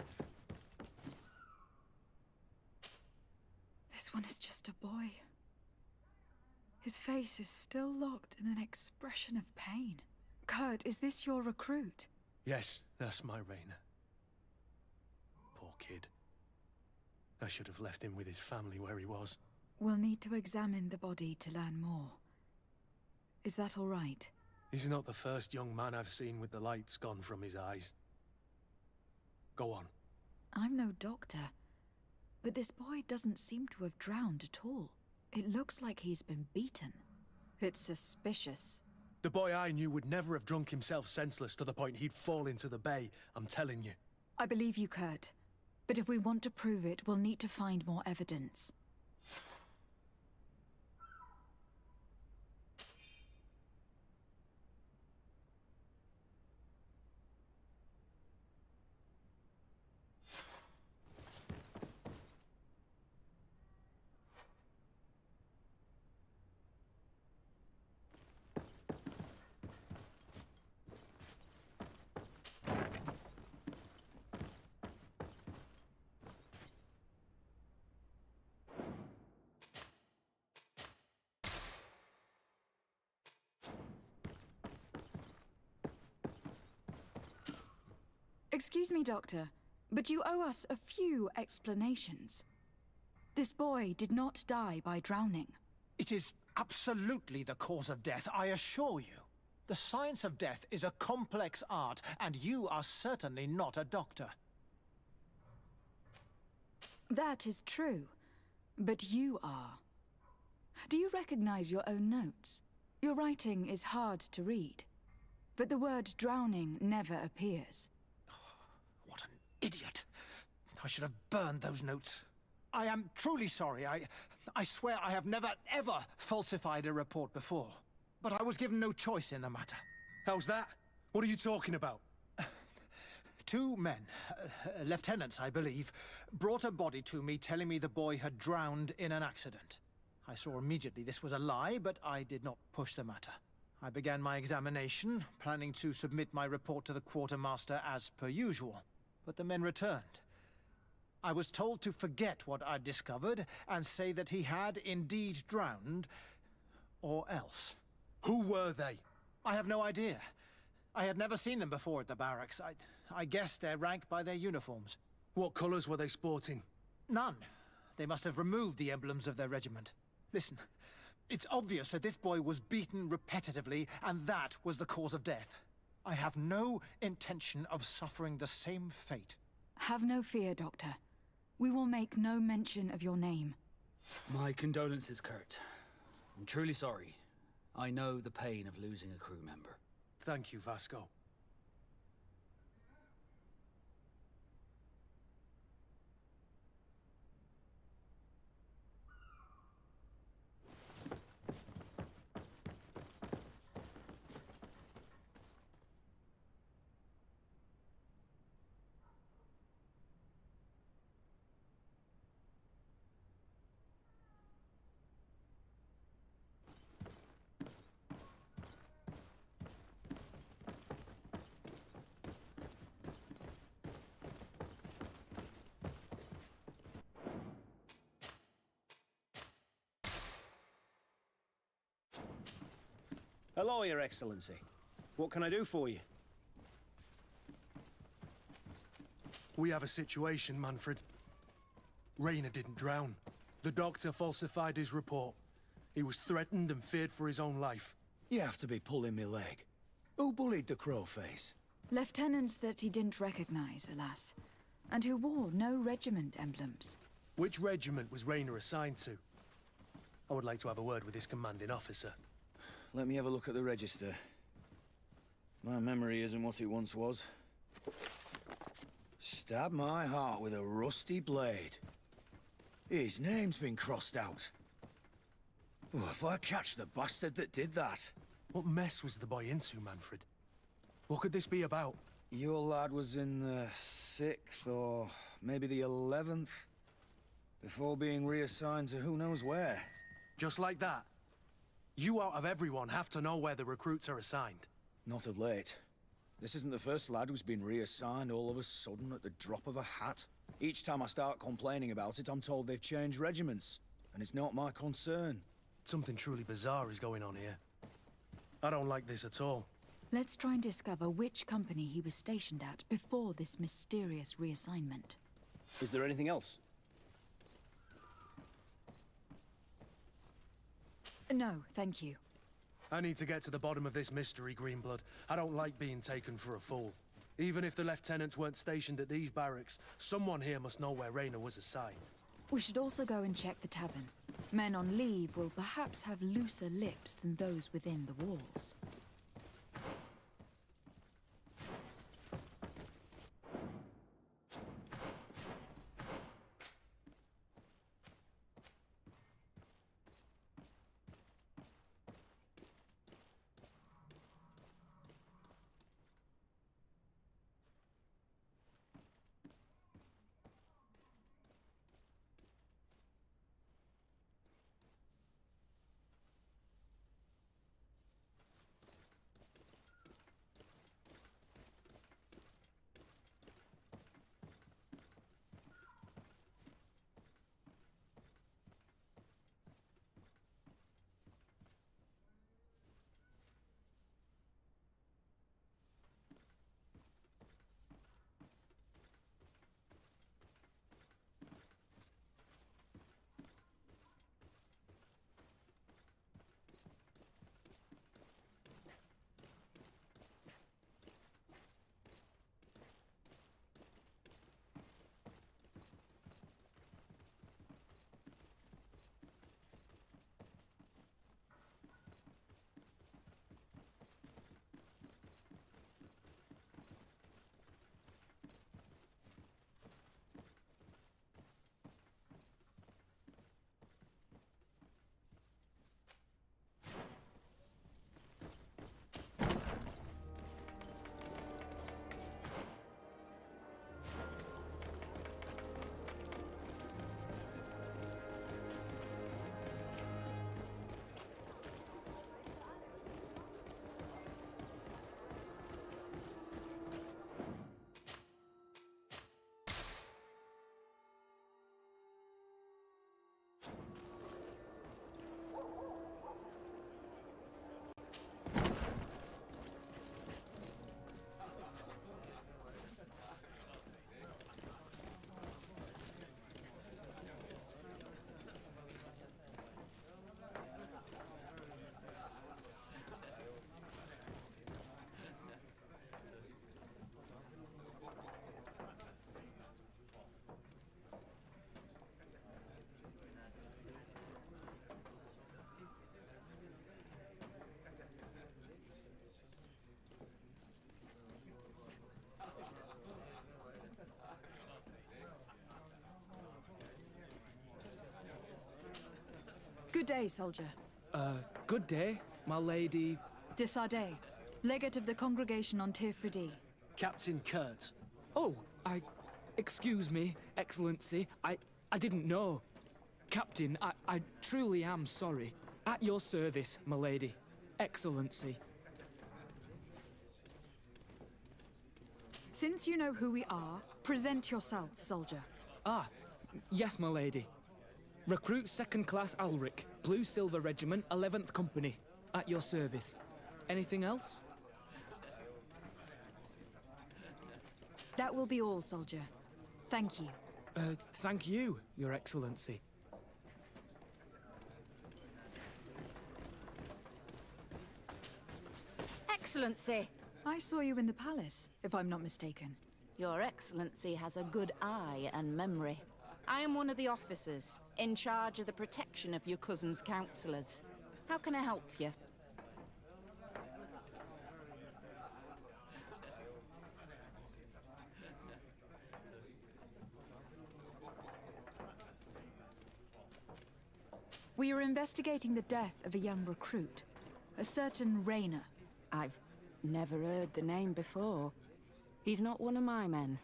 Speaker 2: This one is just a boy. His face is still locked in an expression of pain. Kurt, is this your recruit?
Speaker 5: Yes, that's my Rayner. Poor kid. I should have left him with his family where he was.
Speaker 2: We'll need to examine the body to learn more. Is that all right?
Speaker 5: He's not the first young man I've seen with the lights gone from his eyes. Go on.
Speaker 2: I'm no doctor, but this boy doesn't seem to have drowned at all. It looks like he's been beaten. It's suspicious.
Speaker 5: The boy I knew would never have drunk himself senseless to the point he'd fall into the bay, I'm telling you.
Speaker 2: I believe you, Kurt. But if we want to prove it, we'll need to find more evidence. Excuse me, Doctor, but you owe us a few explanations. This boy did not die by drowning.
Speaker 14: It is absolutely the cause of death, I assure you. The science of death is a complex art, and you are certainly not a doctor.
Speaker 2: That is true, but you are. Do you recognize your own notes? Your writing is hard to read, but the word drowning never appears.
Speaker 14: What an idiot. I should have burned those notes. I am truly sorry. I swear I have never, ever falsified a report before. But I was given no choice in the matter.
Speaker 5: How's that? What are you talking about?
Speaker 14: 2 men, lieutenants I believe, brought a body to me telling me the boy had drowned in an accident. I saw immediately this was a lie, but I did not push the matter. I began my examination, planning to submit my report to the quartermaster as per usual. But the men returned. I was told to forget what I'd discovered and say that he had indeed drowned, or else.
Speaker 5: Who were they?
Speaker 14: I have no idea. I had never seen them before at the barracks. I guessed their rank by their uniforms.
Speaker 5: What colors were they sporting?
Speaker 14: None. They must have removed the emblems of their regiment. Listen, It's obvious that this boy was beaten repetitively, and that was the cause of death. I have no intention of suffering the same fate.
Speaker 2: Have no fear, Doctor. We will make no mention of your name.
Speaker 8: My condolences, Kurt. I'm truly sorry. I know the pain of losing a crew member.
Speaker 5: Thank you, Vasco.
Speaker 15: Hello, Your Excellency. What can I do for you?
Speaker 5: We have a situation, Manfred. Rainer didn't drown. The doctor falsified his report. He was threatened and feared for his own life.
Speaker 13: You have to be pulling me leg. Who bullied the crowface?
Speaker 2: Lieutenants that he didn't recognize, alas, and who wore no regiment emblems.
Speaker 5: Which regiment was Rainer assigned to? I would like to have a word with his commanding officer.
Speaker 13: Let me have a look at the register. My memory isn't what it once was. Stab my heart with a rusty blade. His name's been crossed out. Oh, if I catch the bastard that did that.
Speaker 5: What mess was the boy into, Manfred? What could this be about?
Speaker 13: Your lad was in the 6th or maybe the 11th, before being reassigned to who knows where.
Speaker 5: Just like that? You out of everyone have to know where the recruits are assigned.
Speaker 13: Not of late. This isn't the first lad who's been reassigned all of a sudden at the drop of a hat. Each time I start complaining about it, I'm told they've changed regiments, and it's not my concern.
Speaker 5: Something truly bizarre is going on here. I don't like this at all.
Speaker 2: Let's try and discover which company he was stationed at before this mysterious reassignment.
Speaker 15: Is there anything else?
Speaker 2: No, thank you.
Speaker 5: I need to get to the bottom of this mystery, Greenblood. I don't like being taken for a fool. Even if the lieutenants weren't stationed at these barracks, someone here must know where Rainer was assigned.
Speaker 2: We should also go and check the tavern. Men on leave will perhaps have looser lips than those within the walls. Good day, soldier.
Speaker 8: Good day, my lady.
Speaker 2: De Sardet, legate of the congregation on Tirfredi.
Speaker 5: Captain Kurt.
Speaker 8: Oh, excuse me, Excellency. I didn't know. Captain, I truly am sorry. At your service, my lady. Excellency.
Speaker 2: Since you know who we are, present yourself, soldier.
Speaker 8: Ah, yes, my lady. Recruit 2nd Class Alric, Blue Silver Regiment, 11th Company. At your service. Anything else?
Speaker 2: That will be all, soldier. Thank you.
Speaker 8: Thank you, Your Excellency.
Speaker 16: Excellency!
Speaker 2: I saw you in the palace, if I'm not mistaken.
Speaker 16: Your Excellency has a good eye and memory. I am one of the officers, in charge of the protection of your cousin's councillors. How can I help you?
Speaker 2: We are investigating the death of a young recruit, a certain Rayner.
Speaker 16: I've never heard the name before. He's not one of my men.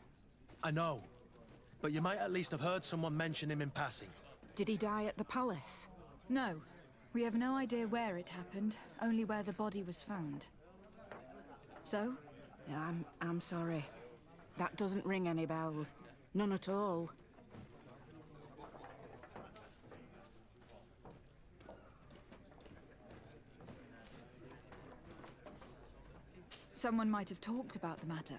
Speaker 5: I know, but you might at least have heard someone mention him in passing.
Speaker 16: Did he die at the palace?
Speaker 2: No. We have no idea where it happened, only where the body was found. So?
Speaker 16: Yeah, I'm sorry. That doesn't ring any bells. None at all.
Speaker 2: Someone might have talked about the matter.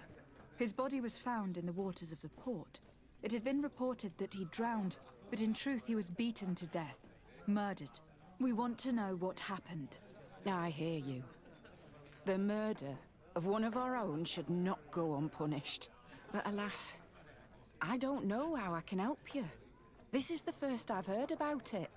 Speaker 2: His body was found in the waters of the port. It had been reported that he drowned, but in truth he was beaten to death. Murdered. We want to know what happened.
Speaker 16: I hear you. The murder of one of our own should not go unpunished. But alas, I don't know how I can help you. This is the first I've heard about it.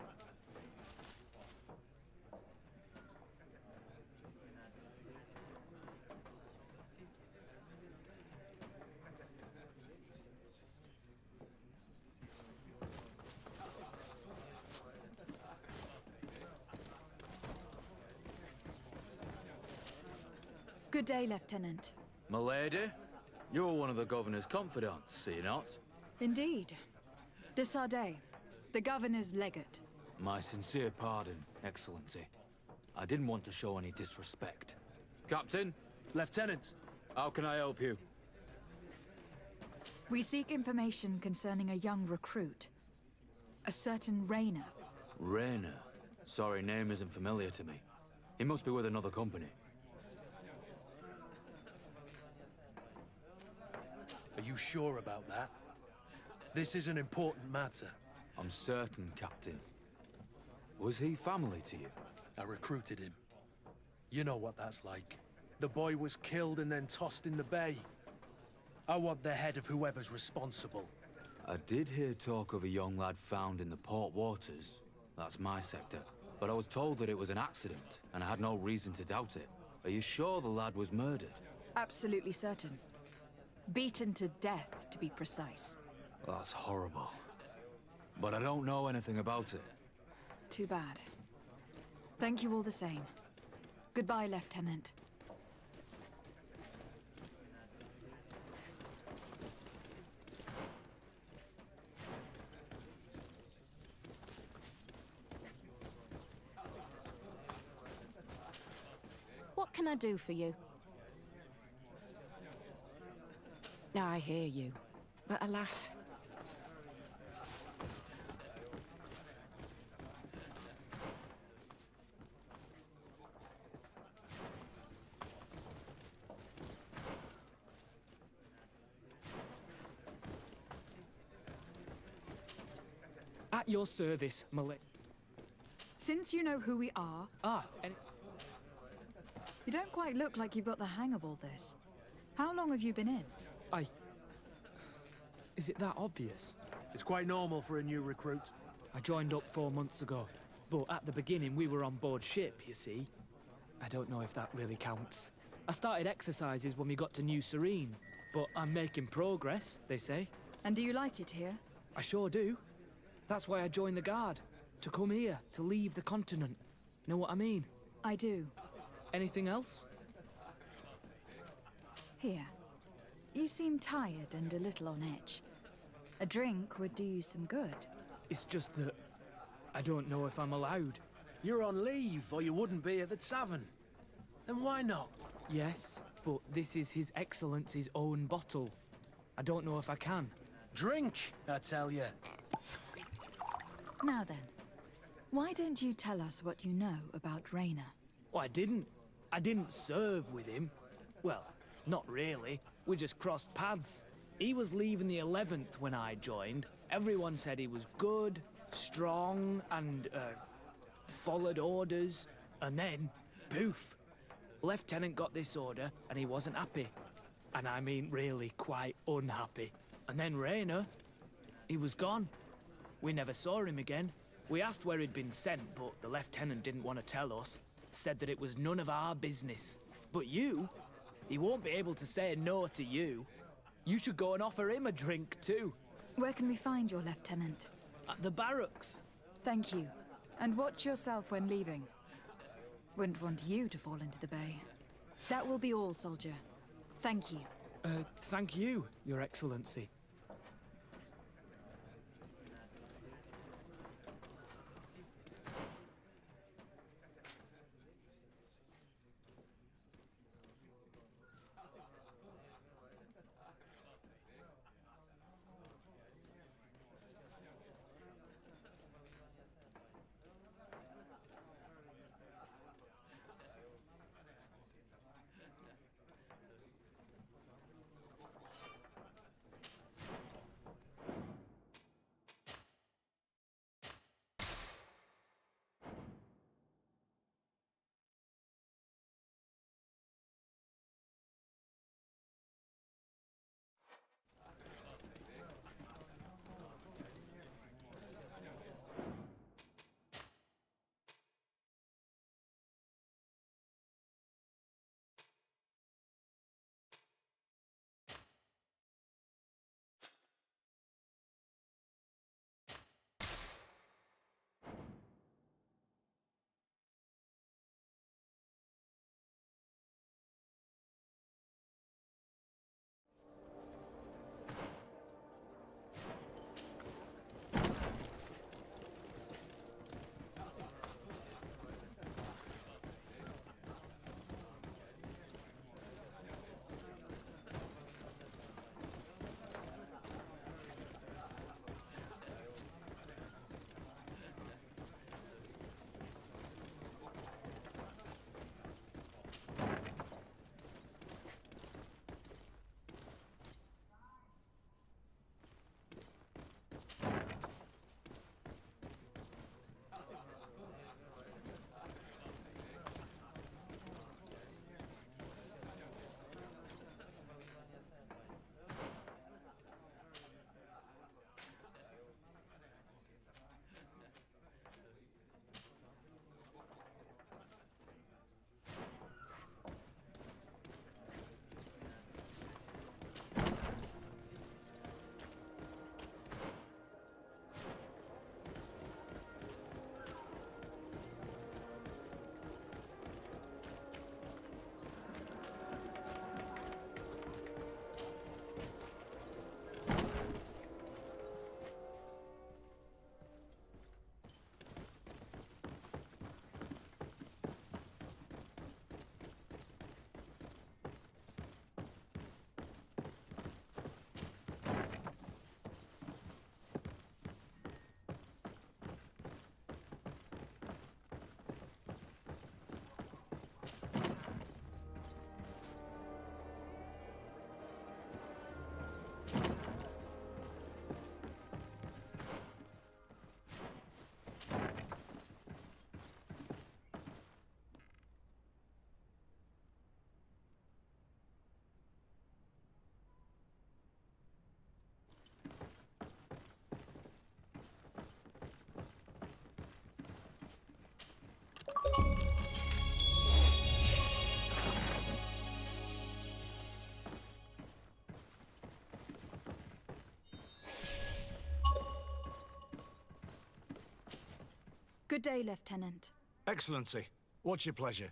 Speaker 2: Good day, Lieutenant.
Speaker 17: Milady, you're one of the governor's confidants, see you not?
Speaker 2: Indeed. De Sardet, the governor's legate.
Speaker 17: My sincere pardon, Excellency. I didn't want to show any disrespect. Captain?
Speaker 5: Lieutenant!
Speaker 17: How can I help you?
Speaker 2: We seek information concerning a young recruit. A certain Rayner.
Speaker 17: Rayner? Sorry, name isn't familiar to me. He must be with another company.
Speaker 5: Are you sure about that? This is an important matter.
Speaker 17: I'm certain, Captain. Was he family to you?
Speaker 5: I recruited him. You know what that's like. The boy was killed and then tossed in the bay. I want the head of whoever's responsible.
Speaker 17: I did hear talk of a young lad found in the port waters. That's my sector. But I was told that it was an accident, and I had no reason to doubt it. Are you sure the lad was murdered?
Speaker 2: Absolutely certain. Beaten to death, to be precise.
Speaker 17: That's horrible. But I don't know anything about it.
Speaker 2: Too bad. Thank you all the same. Goodbye, Lieutenant.
Speaker 16: What can I do for you? I hear you, but alas...
Speaker 8: At your service, Malik.
Speaker 2: Since you know who we are...
Speaker 8: and...
Speaker 2: You don't quite look like you've got the hang of all this. How long have you been in?
Speaker 8: Is it that obvious?
Speaker 5: It's quite normal for a new recruit.
Speaker 8: I joined up 4 months ago, but at the beginning we were on board ship, you see. I don't know if that really counts. I started exercises when we got to New Serene, but I'm making progress, they say.
Speaker 2: And do you like it here?
Speaker 8: I sure do. That's why I joined the Guard.
Speaker 18: To come here, to leave the continent. Know what I mean?
Speaker 2: I do.
Speaker 18: Anything else?
Speaker 2: Here. You seem tired and a little on edge. A drink would do you some good.
Speaker 18: It's just that I don't know if I'm allowed.
Speaker 5: You're on leave, or you wouldn't be at the tavern. Then why not?
Speaker 18: Yes, but this is His Excellency's own bottle. I don't know if I can.
Speaker 5: Drink, I tell you.
Speaker 2: Now then, why don't you tell us what you know about Raynor?
Speaker 18: Oh, I didn't. I didn't serve with him. Well, not really. We just crossed paths. He was leaving the 11th when I joined. Everyone said he was good, strong, and, followed orders. And then, poof! Lieutenant got this order, and he wasn't happy. And I mean really quite unhappy. And then Raynor, he was gone. We never saw him again. We asked where he'd been sent, but the lieutenant didn't want to tell us. Said that it was none of our business. But you, he won't be able to say no to you. You should go and offer him a drink too.
Speaker 2: Where can we find your lieutenant?
Speaker 18: At the barracks.
Speaker 2: Thank you. And watch yourself when leaving. Wouldn't want you to fall into the bay. That will be all, soldier. Thank you.
Speaker 18: Thank you, Your Excellency.
Speaker 2: Good day, Lieutenant.
Speaker 7: Excellency, what's your pleasure?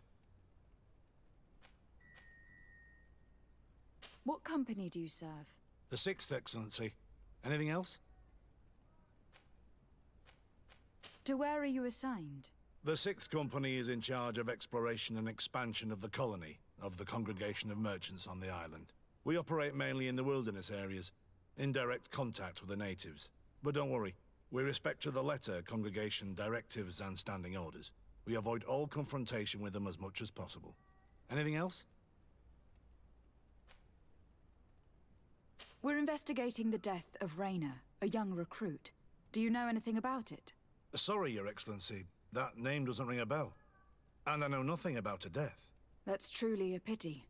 Speaker 2: What company do you serve?
Speaker 7: The 6th, Excellency. Anything else?
Speaker 2: To where are you assigned?
Speaker 7: The 6th Company is in charge of exploration and expansion of the colony of the Congregation of Merchants on the island. We operate mainly in the wilderness areas, in direct contact with the natives. But don't worry, we respect to the letter Congregation directives and standing orders. We avoid all confrontation with them as much as possible. Anything else?
Speaker 2: We're investigating the death of Raina, a young recruit. Do you know anything about it?
Speaker 7: Sorry, Your Excellency. That name doesn't ring a bell. And I know nothing about her death.
Speaker 2: That's truly a pity.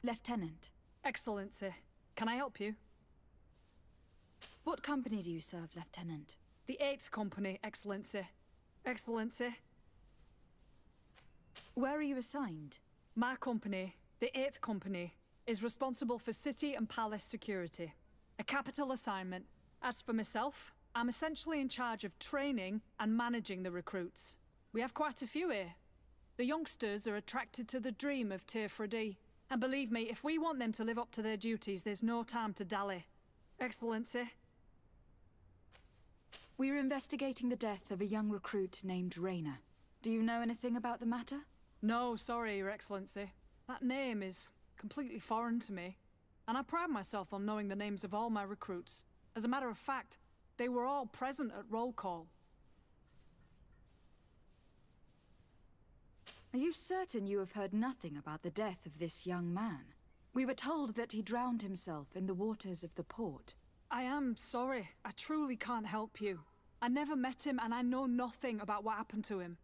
Speaker 2: Lieutenant.
Speaker 12: Excellency, can I help you?
Speaker 2: What company do you serve, Lieutenant?
Speaker 12: The 8th Company, Excellency. Excellency.
Speaker 2: Where are you assigned?
Speaker 12: My company, the 8th Company, is responsible for city and palace security. A capital assignment. As for myself, I'm essentially in charge of training and managing the recruits. We have quite a few here. The youngsters are attracted to the dream of Tearfredi. And believe me, if we want them to live up to their duties, there's no time to dally. Excellency.
Speaker 2: We're investigating the death of a young recruit named Raina. Do you know anything about the matter?
Speaker 12: No, sorry, Your Excellency. That name is completely foreign to me. And I pride myself on knowing the names of all my recruits. As a matter of fact, they were all present at roll call.
Speaker 2: Are you certain you have heard nothing about the death of this young man? We were told that he drowned himself in the waters of the port.
Speaker 12: I am sorry. I truly can't help you. I never met him and I know nothing about what happened to him.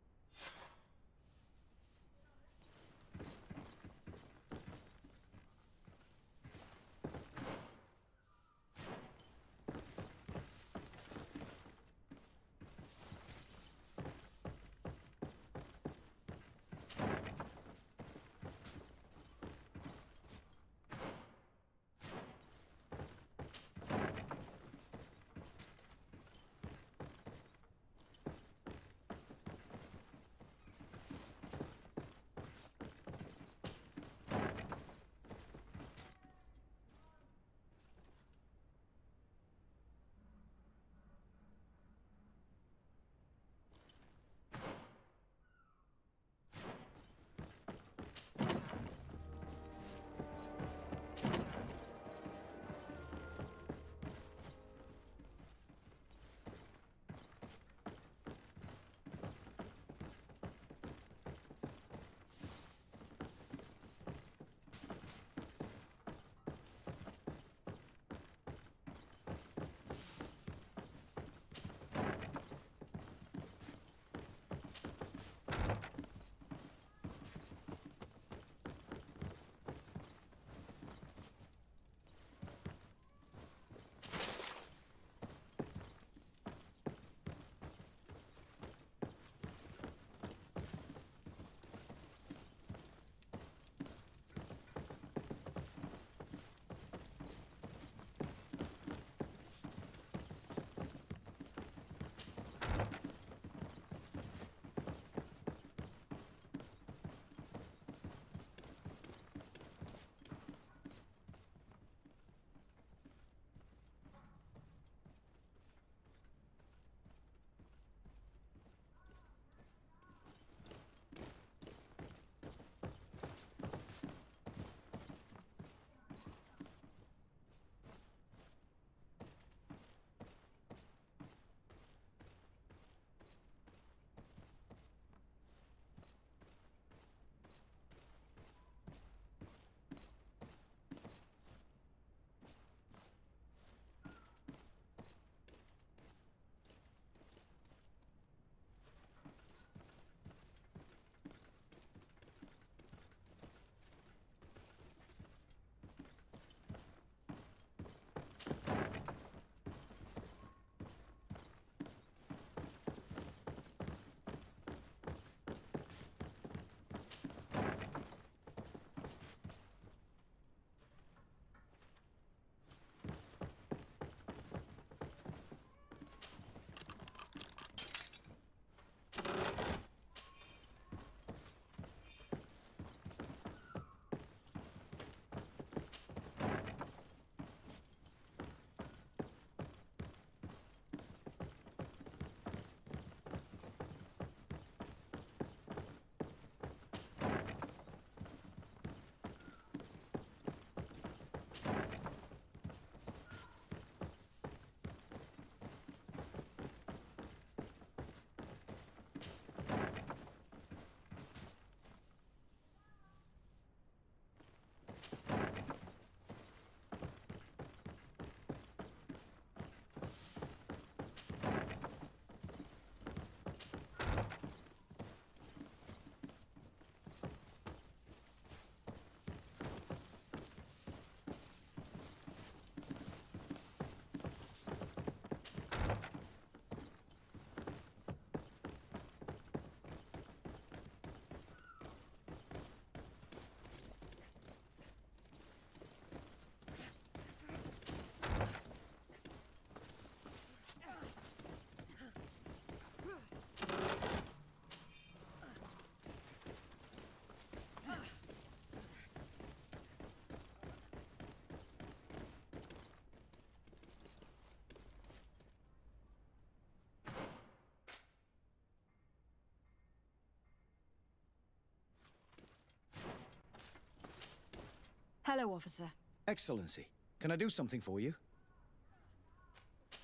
Speaker 2: Hello, officer.
Speaker 13: Excellency, can I do something for you?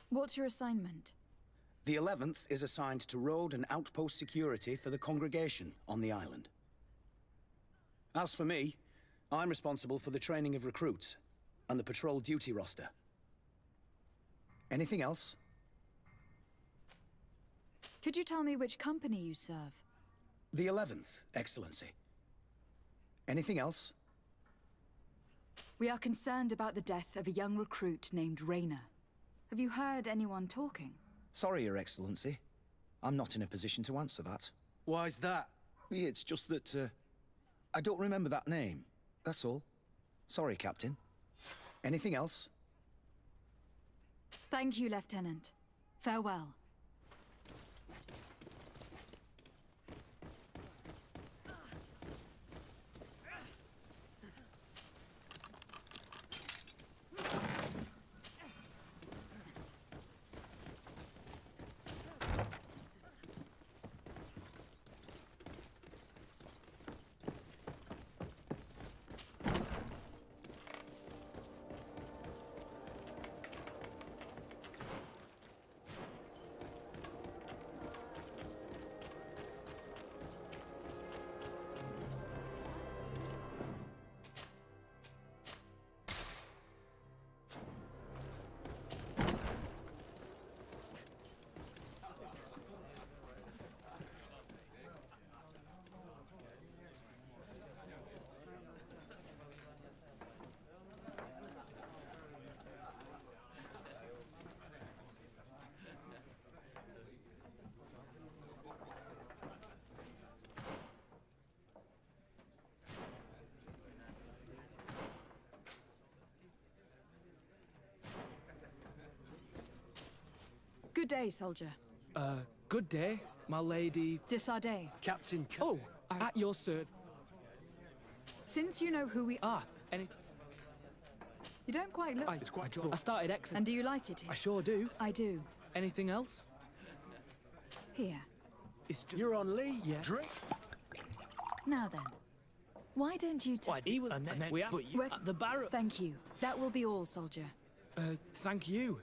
Speaker 2: What's your assignment?
Speaker 13: The 11th is assigned to road and outpost security for the congregation on the island. As for me, I'm responsible for the training of recruits and the patrol duty roster. Anything else?
Speaker 2: Could you tell me which company you serve?
Speaker 13: The 11th, Excellency. Anything else?
Speaker 2: We are concerned about the death of a young recruit named Raynor. Have you heard anyone talking?
Speaker 13: Sorry, Your Excellency. I'm not in a position to answer that.
Speaker 5: Why's that?
Speaker 13: It's just that, I don't remember that name. That's all. Sorry, Captain. Anything else?
Speaker 2: Thank you, Lieutenant. Farewell. Good day, soldier.
Speaker 18: Good day, my lady...
Speaker 2: Desardet.
Speaker 5: Captain...
Speaker 18: Oh, at your service.
Speaker 2: Since you know who we are...
Speaker 18: Any...
Speaker 2: You don't quite look...
Speaker 18: I started exercising.
Speaker 2: And do you like it here?
Speaker 18: I sure do.
Speaker 2: I do.
Speaker 18: Anything else?
Speaker 2: Here.
Speaker 18: It's just...
Speaker 5: You're on leave?
Speaker 18: Yeah.
Speaker 5: Drink?
Speaker 2: Now then. Why don't you take...
Speaker 18: Why, he was... And then we have... At the barrel...
Speaker 2: Thank you. That will be all, soldier.
Speaker 18: Thank you.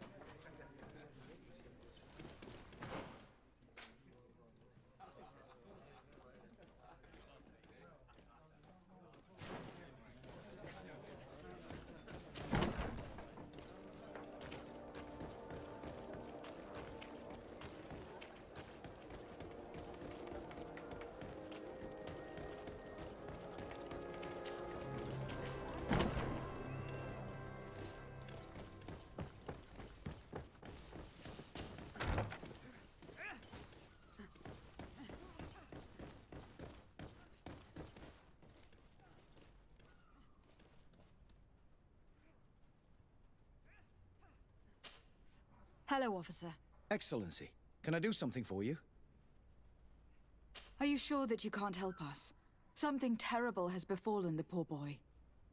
Speaker 2: Hello, officer.
Speaker 13: Excellency, can I do something for you?
Speaker 2: Are you sure that you can't help us? Something terrible has befallen the poor boy.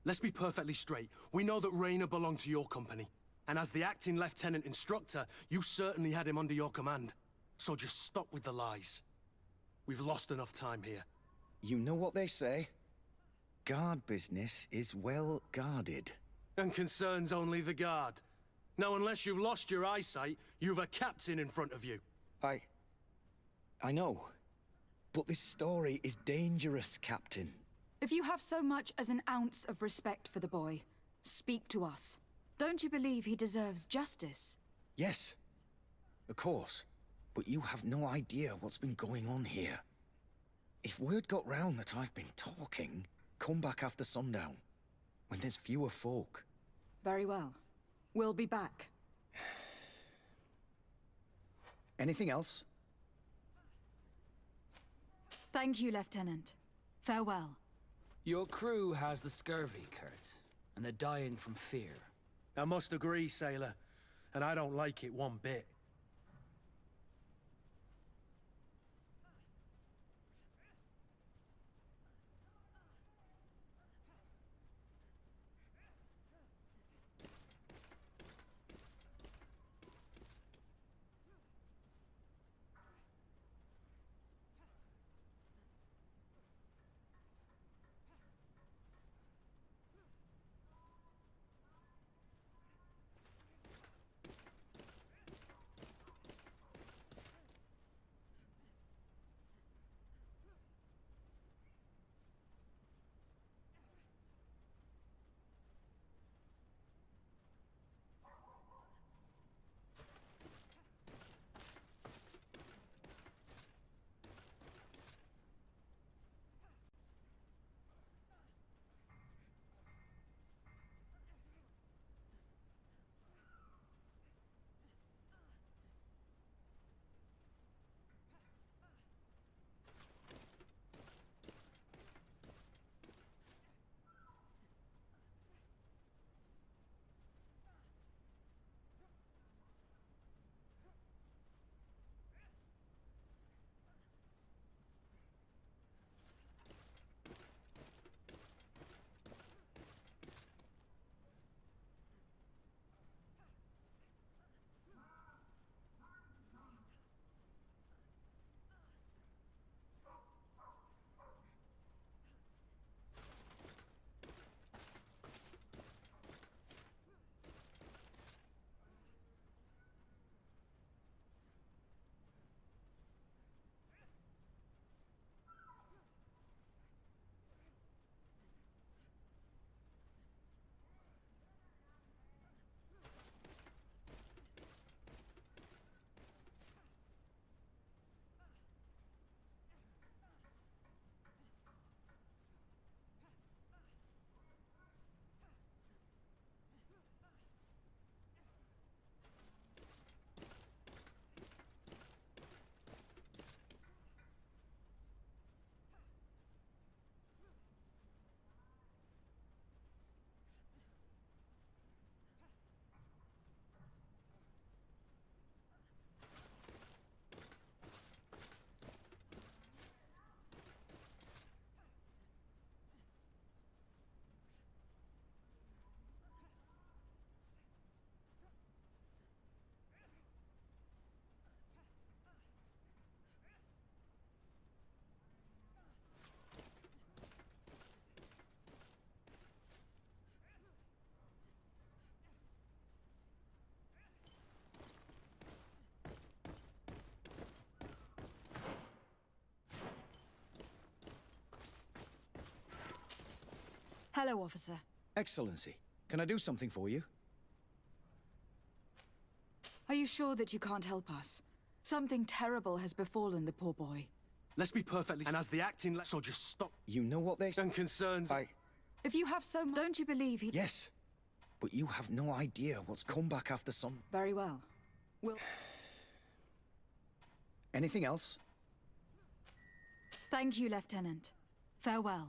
Speaker 5: Let's be perfectly straight. We know that Raynor belonged to your company. And as the acting lieutenant instructor, you certainly had him under your command. So just stop with the lies. We've lost enough time here.
Speaker 13: You know what they say? Guard business is well guarded.
Speaker 5: And concerns only the guard. Now, unless you've lost your eyesight, you've a captain in front of you.
Speaker 13: I know. But this story is dangerous, Captain.
Speaker 2: If you have so much as an ounce of respect for the boy, speak to us. Don't you believe he deserves justice?
Speaker 13: Yes, of course. But you have no idea what's been going on here. If word got round that I've been talking, come back after sundown, when there's fewer folk.
Speaker 2: Very well. We'll be back.
Speaker 13: Anything else?
Speaker 2: Thank you, Lieutenant. Farewell.
Speaker 8: Your crew has the scurvy, Kurt, and they're dying from fear.
Speaker 5: I must agree, sailor, and I don't like it one bit.
Speaker 2: Hello, officer.
Speaker 13: Excellency, can I do something for you?
Speaker 2: Are you sure that you can't help us? Something terrible has befallen the poor boy.
Speaker 5: Let's be perfectly... And as the acting... So just stop.
Speaker 13: You know what they...
Speaker 5: And concerns...
Speaker 2: If you have so much... Don't you believe he...
Speaker 13: Yes, but you have no idea what's come back after sun...
Speaker 2: Very well. We'll...
Speaker 13: Anything else?
Speaker 2: Thank you, Lieutenant. Farewell.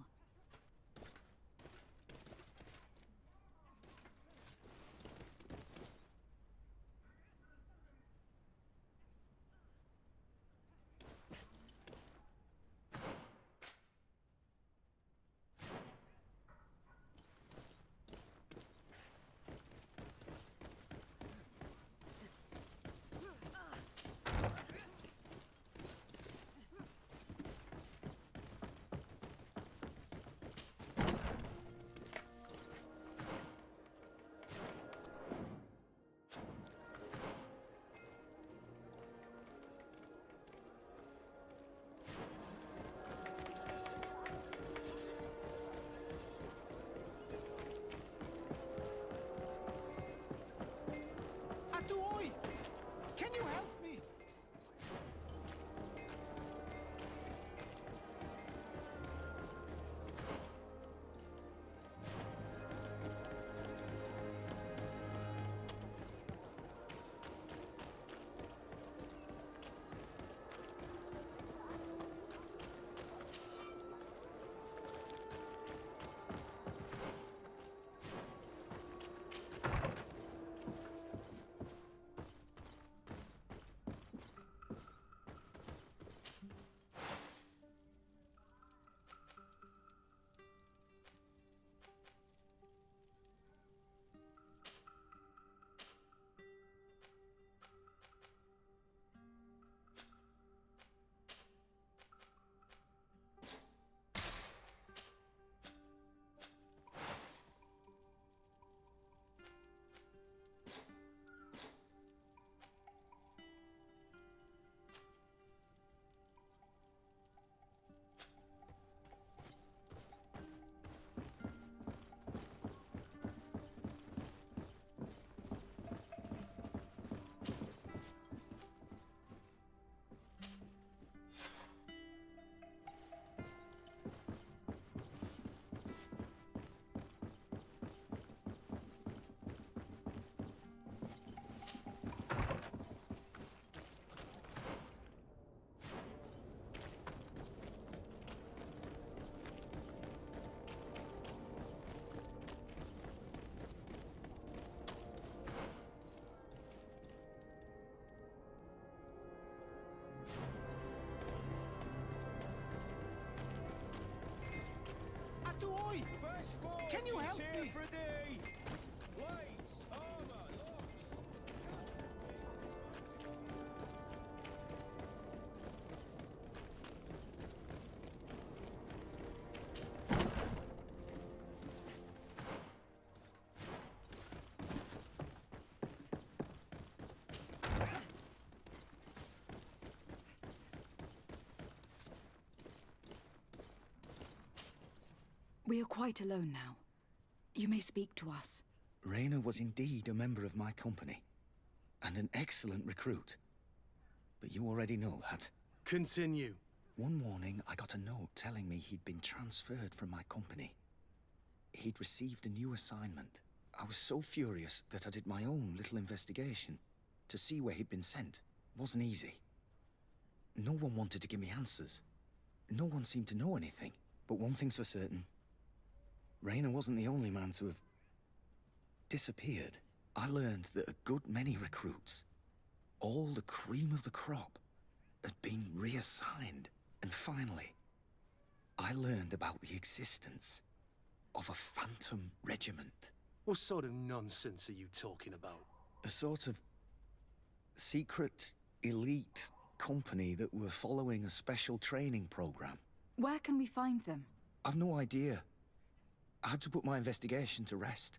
Speaker 15: Can you help me?
Speaker 2: We are quite alone now. You may speak to us.
Speaker 13: Rayner was indeed a member of my company, and an excellent recruit. But you already know that.
Speaker 5: Continue.
Speaker 13: One morning, I got a note telling me he'd been transferred from my company. He'd received a new assignment. I was so furious that I did my own little investigation to see where he'd been sent. It wasn't easy. No one wanted to give me answers. No one seemed to know anything. But one thing's for certain. Rayner wasn't the only man to have disappeared. I learned that a good many recruits, all the cream of the crop, had been reassigned. And finally, I learned about the existence of a phantom regiment.
Speaker 5: What sort of nonsense are you talking about?
Speaker 13: A sort of secret, elite company that were following a special training program.
Speaker 2: Where can we find them?
Speaker 13: I've no idea. I had to put my investigation to rest.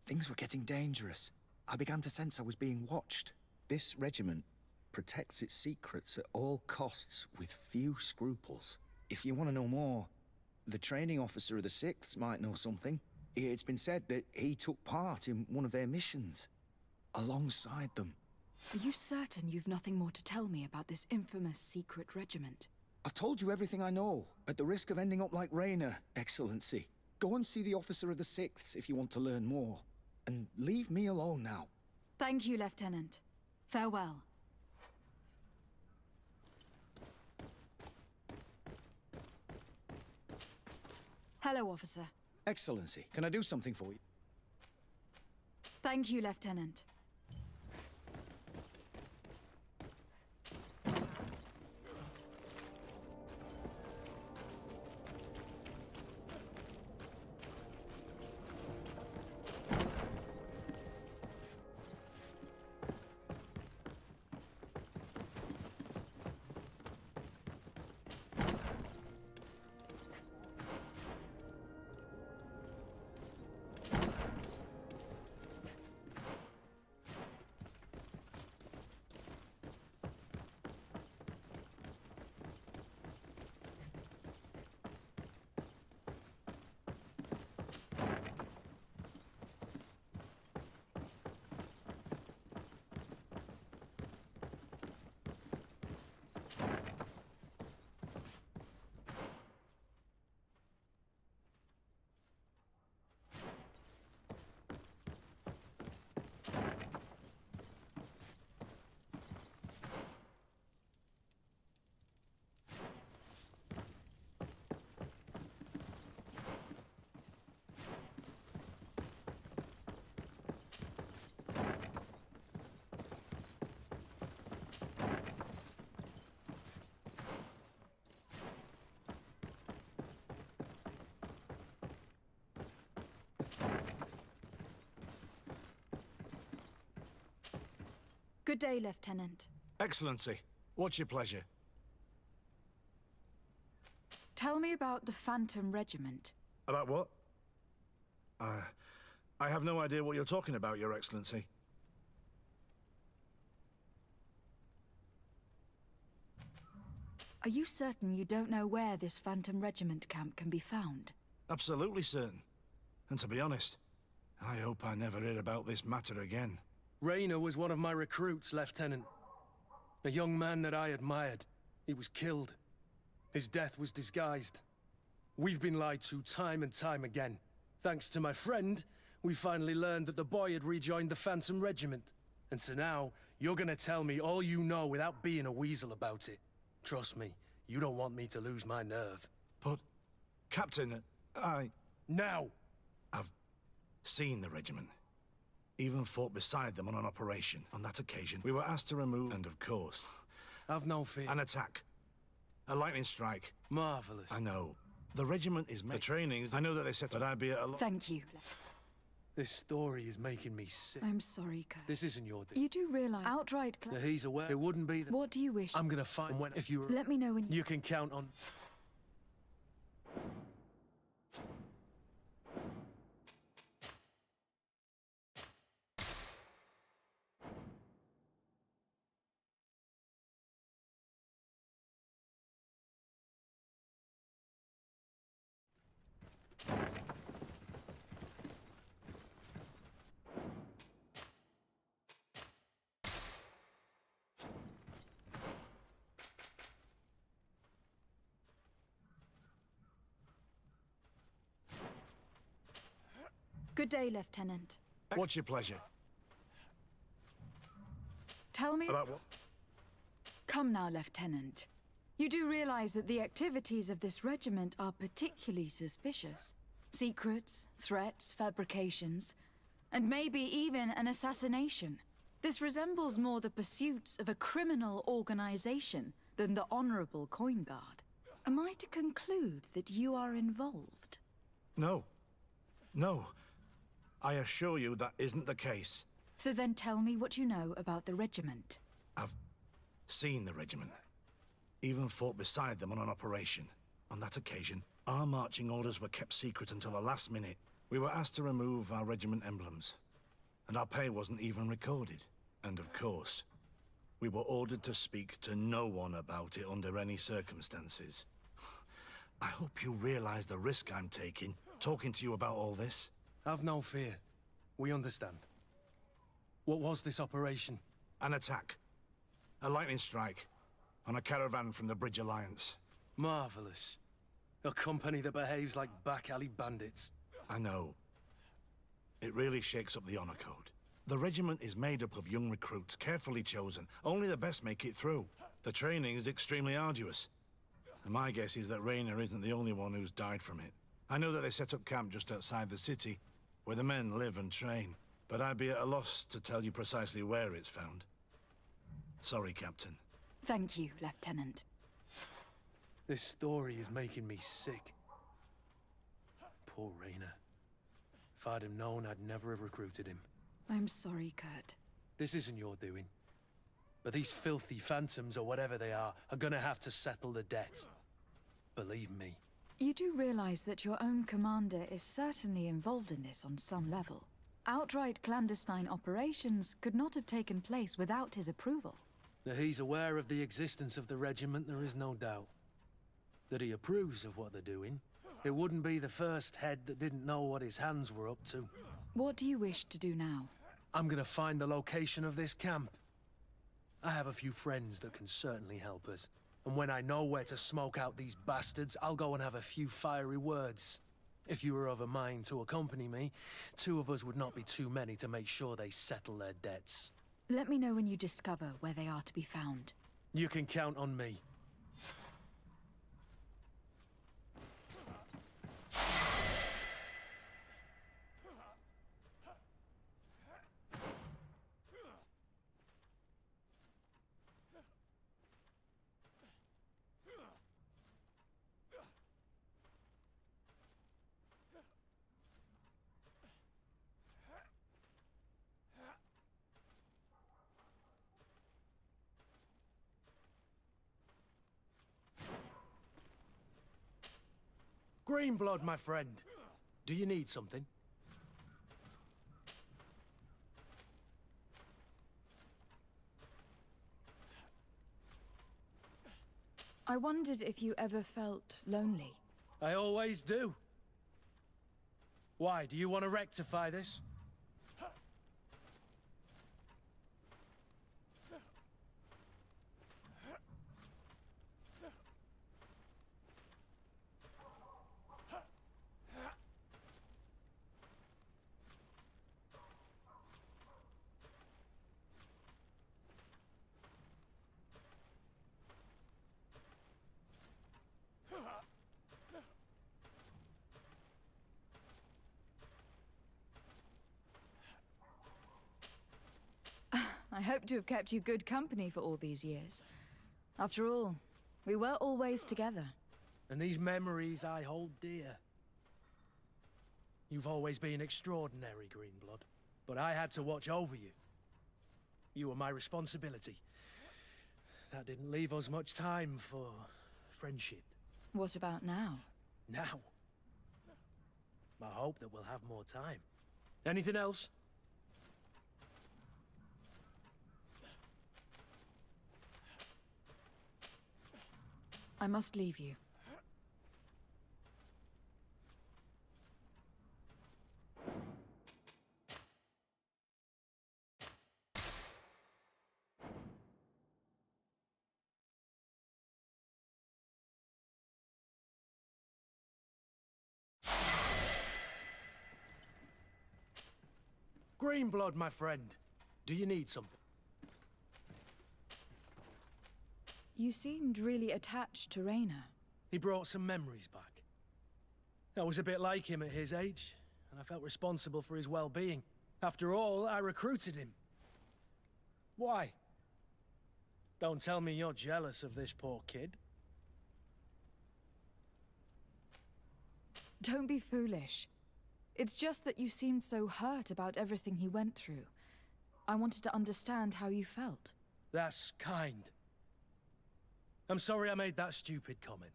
Speaker 13: Things were getting dangerous. I began to sense I was being watched. This regiment protects its secrets at all costs with few scruples. If you want to know more, the training officer of the 6th might know something. It's been said that he took part in one of their missions, alongside them.
Speaker 2: Are you certain you've nothing more to tell me about this infamous secret regiment?
Speaker 13: I've told you everything I know, at the risk of ending up like Rayner, Excellency. Go and see the officer of the 6th if you want to learn more. And leave me alone now.
Speaker 2: Thank you, Lieutenant. Farewell. Hello, officer.
Speaker 13: Excellency, can I do something for you?
Speaker 2: Thank you, Lieutenant. Good day, Lieutenant.
Speaker 7: Excellency, what's your pleasure?
Speaker 2: Tell me about the Phantom Regiment.
Speaker 7: About what? I have no idea what you're talking about, Your Excellency.
Speaker 2: Are you certain you don't know where this Phantom Regiment camp can be found?
Speaker 7: Absolutely certain. And to be honest, I hope I never hear about this matter again.
Speaker 5: Rayner was one of my recruits, Lieutenant. A young man that I admired. He was killed. His death was disguised. We've been lied to time and time again. Thanks to my friend, we finally learned that the boy had rejoined the Phantom Regiment. And so now, you're gonna tell me all you know without being a weasel about it. Trust me, you don't want me to lose my nerve.
Speaker 7: But, Captain,
Speaker 5: Now!
Speaker 7: I've seen the regiment. Even fought beside them on an operation. On that occasion, we were asked to remove, and of course...
Speaker 5: I've no fear.
Speaker 7: An attack. A lightning strike.
Speaker 5: Marvelous.
Speaker 7: I know. The regiment is the trainings. I know that they said that I'd be at a
Speaker 2: Thank you.
Speaker 5: This story is making me sick.
Speaker 2: I'm sorry, Kurt.
Speaker 5: This isn't your deal.
Speaker 2: You do realize outright.
Speaker 5: He's aware. It wouldn't be.
Speaker 2: What do you wish?
Speaker 5: I'm gonna find when if you.
Speaker 2: Let me know when
Speaker 5: you can count on.
Speaker 2: Good day, Lieutenant.
Speaker 7: What's your pleasure?
Speaker 2: Tell me.
Speaker 7: About what?
Speaker 2: Come now, Lieutenant. You do realize that the activities of this regiment are particularly suspicious. Secrets, threats, fabrications, and maybe even an assassination. This resembles more the pursuits of a criminal organization than the honorable coin guard. Am I to conclude that you are involved?
Speaker 7: No. No. I assure you that isn't the case.
Speaker 2: So then tell me what you know about the regiment.
Speaker 7: I've seen the regiment. Even fought beside them on an operation. On that occasion, our marching orders were kept secret until the last minute. We were asked to remove our regiment emblems. And our pay wasn't even recorded. And of course, we were ordered to speak to no one about it under any circumstances. I hope you realize the risk I'm taking, talking to you about all this.
Speaker 5: Have no fear. We understand. What was this operation?
Speaker 7: An attack. A lightning strike. On a caravan from the Bridge Alliance.
Speaker 5: Marvelous. A company that behaves like back-alley bandits.
Speaker 7: I know. It really shakes up the honor code. The regiment is made up of young recruits, carefully chosen. Only the best make it through. The training is extremely arduous. And my guess is that Raynor isn't the only one who's died from it. I know that they set up camp just outside the city, where the men live and train. But I'd be at a loss to tell you precisely where it's found. Sorry, Captain.
Speaker 2: Thank you, Lieutenant.
Speaker 5: This story is making me sick. Poor Raynor. If I'd have known, I'd never have recruited him.
Speaker 2: I'm sorry, Kurt.
Speaker 5: This isn't your doing. But these filthy phantoms, or whatever they are gonna have to settle the debt. Believe me.
Speaker 2: You do realize that your own commander is certainly involved in this on some level. Outright clandestine operations could not have taken place without his approval.
Speaker 5: That he's aware of the existence of the regiment, there is no doubt. That he approves of what they're doing. It wouldn't be the first head that didn't know what his hands were up to.
Speaker 2: What do you wish to do now?
Speaker 5: I'm gonna find the location of this camp. I have a few friends that can certainly help us. And when I know where to smoke out these bastards, I'll go and have a few fiery words. If you were of a mind to accompany me, 2 of us would not be too many to make sure they settle their debts.
Speaker 2: Let me know when you discover where they are to be found.
Speaker 5: You can count on me. Greenblood, my friend. Do you need something?
Speaker 2: I wondered if you ever felt lonely.
Speaker 5: I always do. Why, do you want to rectify this?
Speaker 2: I hope to have kept you good company for all these years. After all, we were always together.
Speaker 5: And these memories I hold dear. You've always been extraordinary, Greenblood, but I had to watch over you. You were my responsibility. That didn't leave us much time for friendship.
Speaker 2: What about now?
Speaker 5: Now? I hope that we'll have more time. Anything else?
Speaker 2: I must leave you.
Speaker 5: Greenblood, my friend. Do you need something?
Speaker 2: You seemed really attached to Raynor.
Speaker 5: He brought some memories back. I was a bit like him at his age, and I felt responsible for his well-being. After all, I recruited him. Why? Don't tell me you're jealous of this poor kid.
Speaker 2: Don't be foolish. It's just that you seemed so hurt about everything he went through. I wanted to understand how you felt.
Speaker 5: That's kind. I'm sorry I made that stupid comment.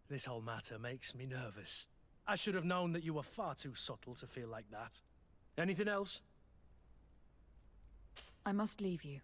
Speaker 5: This whole matter makes me nervous. I should have known that you were far too subtle to feel like that. Anything else?
Speaker 2: I must leave you.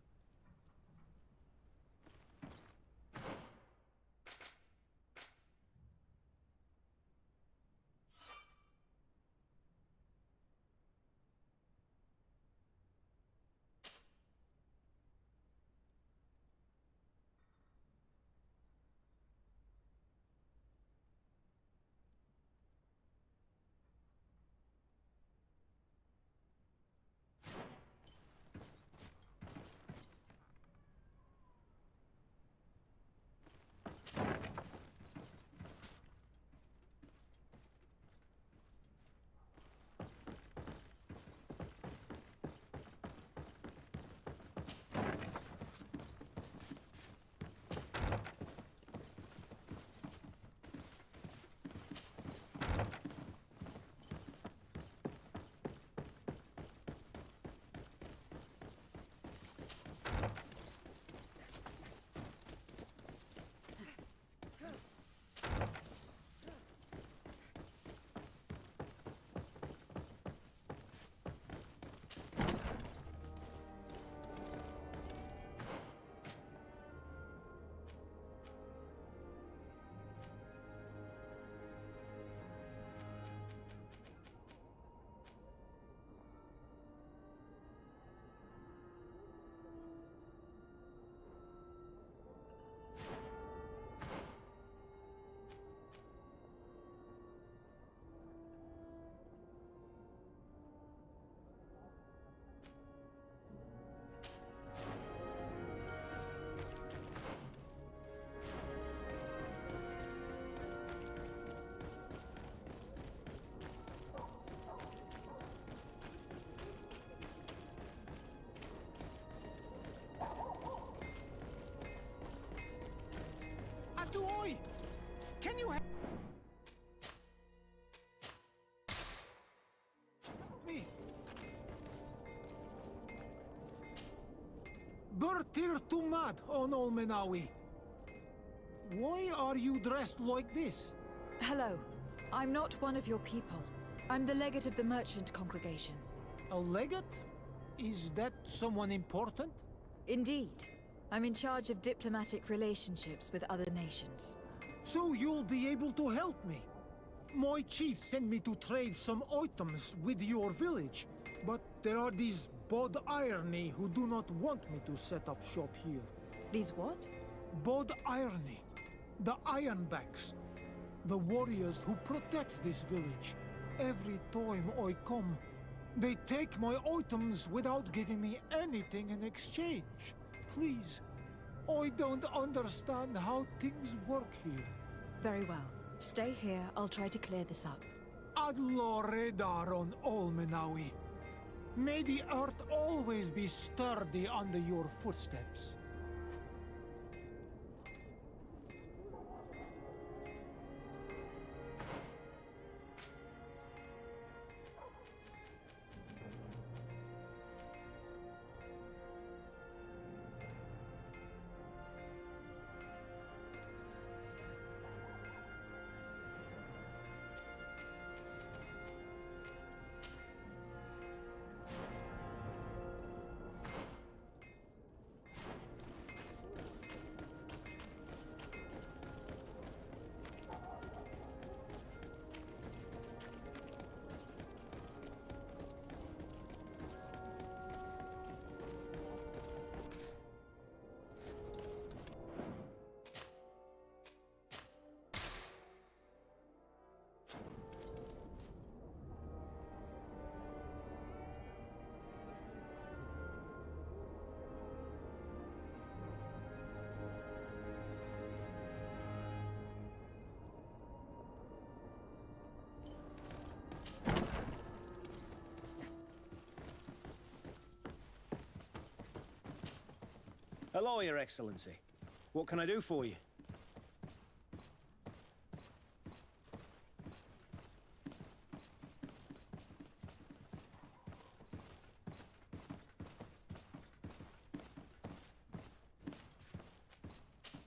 Speaker 14: Oi! Can you help me? Bertir Tumad on Olmenawi. Why are you dressed like this?
Speaker 2: Hello. I'm not one of your people. I'm the legate of the merchant congregation.
Speaker 14: A legate? Is that someone important?
Speaker 2: Indeed. I'm in charge of diplomatic relationships with other nations.
Speaker 14: So you'll be able to help me. My chief sent me to trade some items with your village, but there are these Bod Irony who do not want me to set up shop here.
Speaker 2: These what?
Speaker 14: Bod Irony. The Ironbacks. The warriors who protect this village. Every time I come, they take my items without giving me anything in exchange. Please, I don't understand how things work here.
Speaker 2: Very well. Stay here, I'll try to clear this up.
Speaker 14: Adlo Redar on Olmenawi. May the earth always be sturdy under your footsteps.
Speaker 15: Hello, Your Excellency. What can I do for you?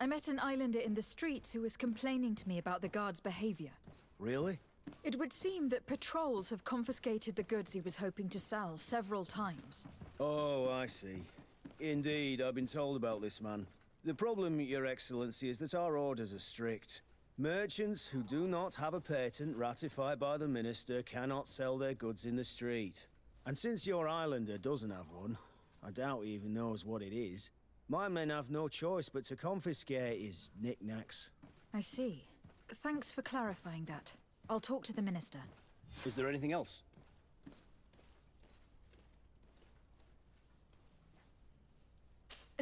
Speaker 2: I met an islander in the streets who was complaining to me about the guard's behavior.
Speaker 15: Really?
Speaker 2: It would seem that patrols have confiscated the goods he was hoping to sell several times.
Speaker 13: Oh, I see. Indeed, I've been told about this man. The problem, Your Excellency, is that our orders are strict. Merchants who do not have a patent ratified by the Minister cannot sell their goods in the street. And since your islander doesn't have one, I doubt he even knows what it is, my men have no choice but to confiscate his knickknacks.
Speaker 2: I see. Thanks for clarifying that. I'll talk to the Minister.
Speaker 15: Is there anything else?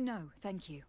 Speaker 2: No, thank you.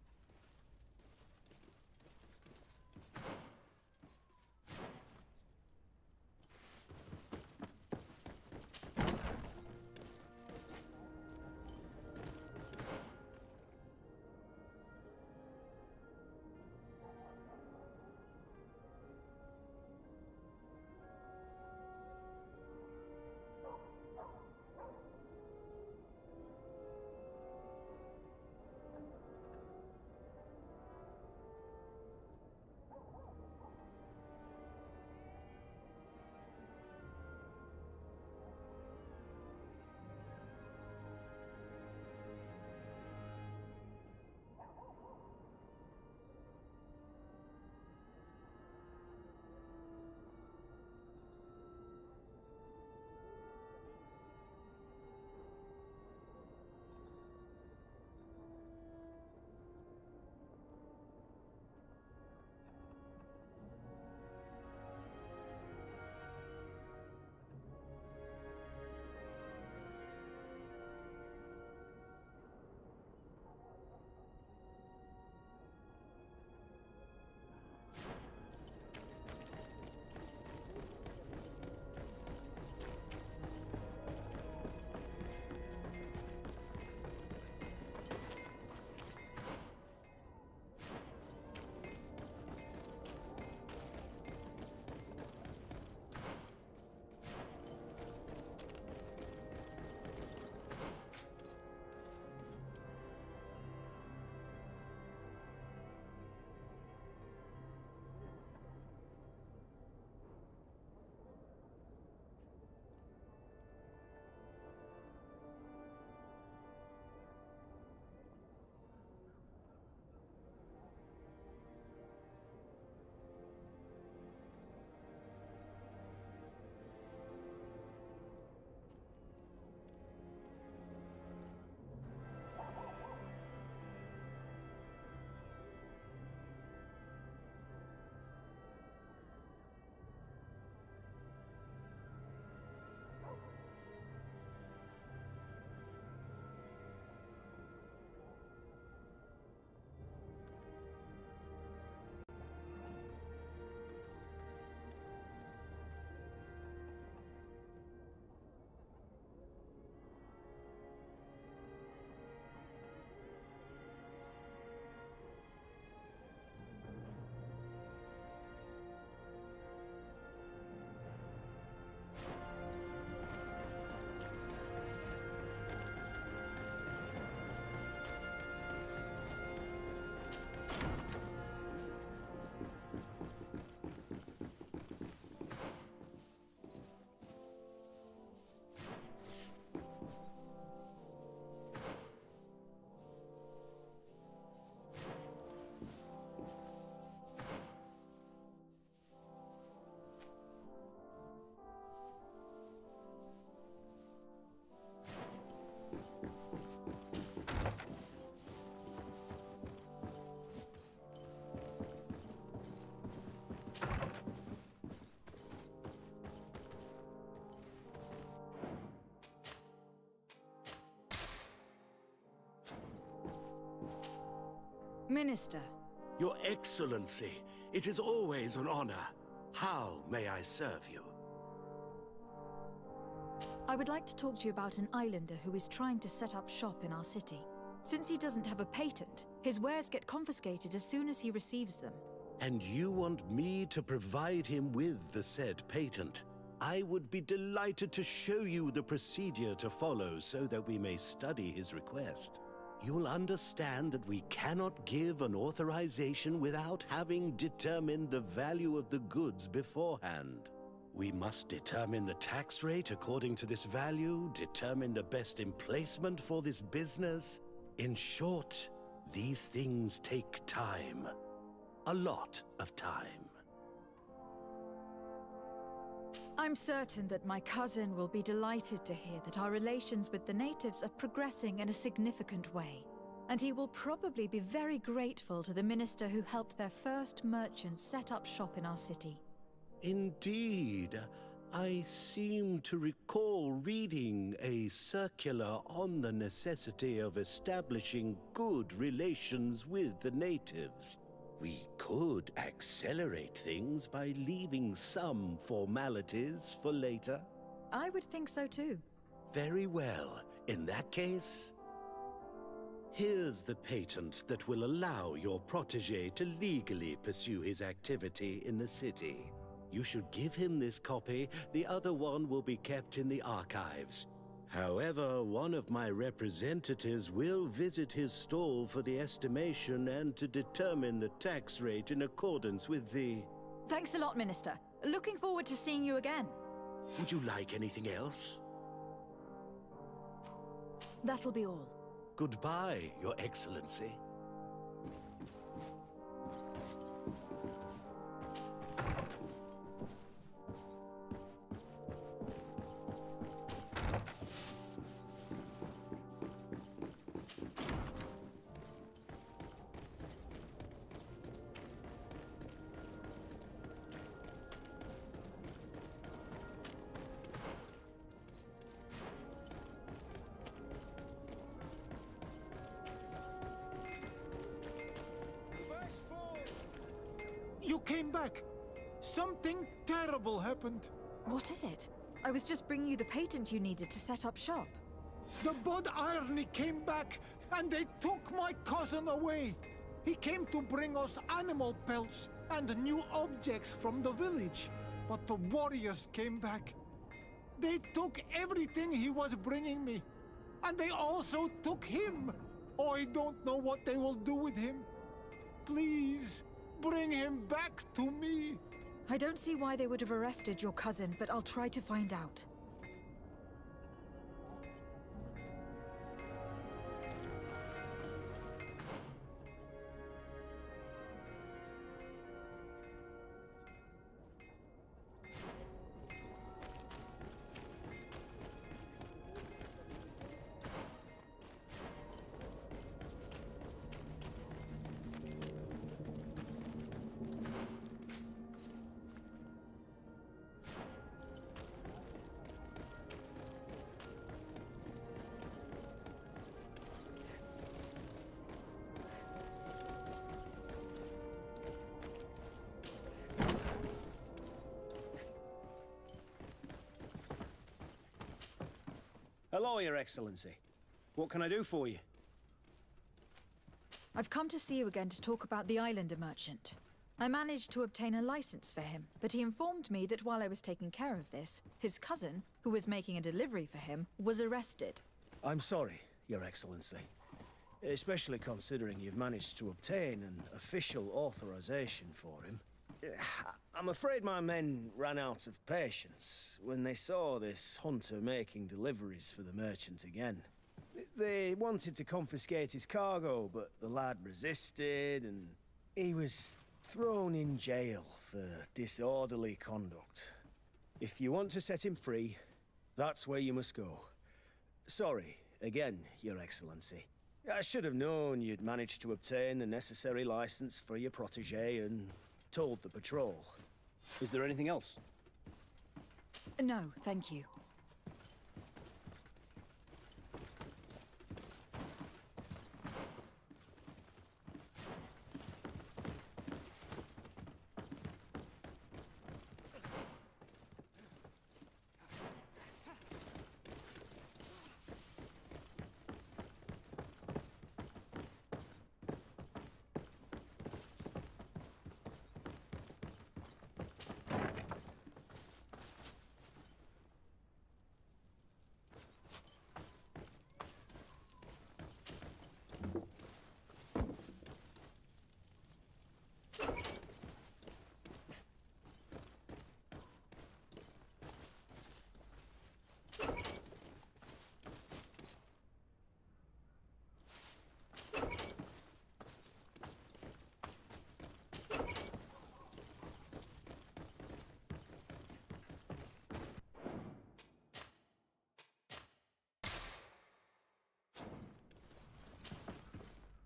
Speaker 2: Minister.
Speaker 11: Your Excellency, it is always an honor. How may I serve you?
Speaker 2: I would like to talk to you about an islander who is trying to set up shop in our city. Since he doesn't have a patent, his wares get confiscated as soon as he receives them.
Speaker 11: And you want me to provide him with the said patent? I would be delighted to show you the procedure to follow so that we may study his request. You'll understand that we cannot give an authorization without having determined the value of the goods beforehand. We must determine the tax rate according to this value, determine the best emplacement for this business. In short, these things take time. A lot of time.
Speaker 2: I'm certain that my cousin will be delighted to hear that our relations with the natives are progressing in a significant way. And he will probably be very grateful to the minister who helped their first merchant set up shop in our city.
Speaker 11: Indeed. I seem to recall reading a circular on the necessity of establishing good relations with the natives. We could accelerate things by leaving some formalities for later.
Speaker 2: I would think so too.
Speaker 11: Very well. In that case, here's the patent that will allow your protege to legally pursue his activity in the city. You should give him this copy. The other one will be kept in the archives. However, one of my representatives will visit his stall for the estimation and to determine the tax rate in accordance with the...
Speaker 2: Thanks a lot, Minister. Looking forward to seeing you again.
Speaker 11: Would you like anything else?
Speaker 2: That'll be all.
Speaker 11: Goodbye, Your Excellency.
Speaker 14: You came back! Something terrible happened.
Speaker 2: What is it? I was just bringing you the patent you needed to set up shop.
Speaker 14: The Bud Irony came back, and they took my cousin away. He came to bring us animal pelts and new objects from the village. But the warriors came back. They took everything he was bringing me. And they also took him. I don't know what they will do with him. Please, bring him back to me.
Speaker 2: I don't see why they would have arrested your cousin, but I'll try to find out.
Speaker 15: Hello, Your Excellency. What can I do for you?
Speaker 2: I've come to see you again to talk about the Islander merchant. I managed to obtain a license for him, but he informed me that while I was taking care of this, his cousin, who was making a delivery for him, was arrested.
Speaker 13: I'm sorry, Your Excellency. Especially considering you've managed to obtain an official authorization for him. I'm afraid my men ran out of patience when they saw this hunter making deliveries for the merchant again. They wanted to confiscate his cargo, but the lad resisted, and he was thrown in jail for disorderly conduct. If you want to set him free, that's where you must go. Sorry, again, Your Excellency. I should have known you'd managed to obtain the necessary license for your protege and told the patrol.
Speaker 15: Is there anything else?
Speaker 2: No, thank you.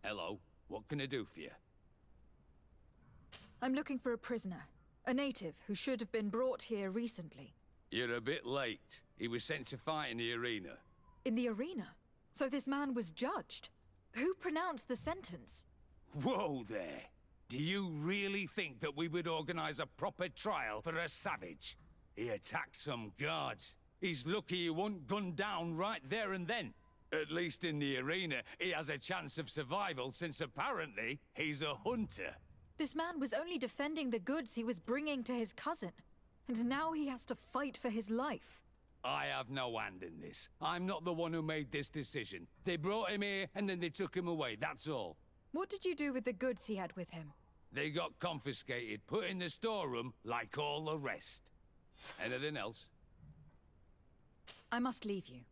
Speaker 6: Hello. What can I do for you?
Speaker 2: I'm looking for a prisoner. A native who should have been brought here recently.
Speaker 6: You're a bit late. He was sent to fight in the arena.
Speaker 2: In the arena? So this man was judged? Who pronounced the sentence?
Speaker 6: Whoa there! Do you really think that we would organize a proper trial for a savage? He attacked some guards. He's lucky he wasn't gunned down right there and then. At least in the arena, he has a chance of survival since apparently he's a hunter.
Speaker 2: This man was only defending the goods he was bringing to his cousin. And now he has to fight for his life.
Speaker 6: I have no hand in this. I'm not the one who made this decision. They brought him here and then they took him away, that's all.
Speaker 2: What did you do with the goods he had with him?
Speaker 6: They got confiscated, put in the storeroom like all the rest. Anything else?
Speaker 2: I must leave you.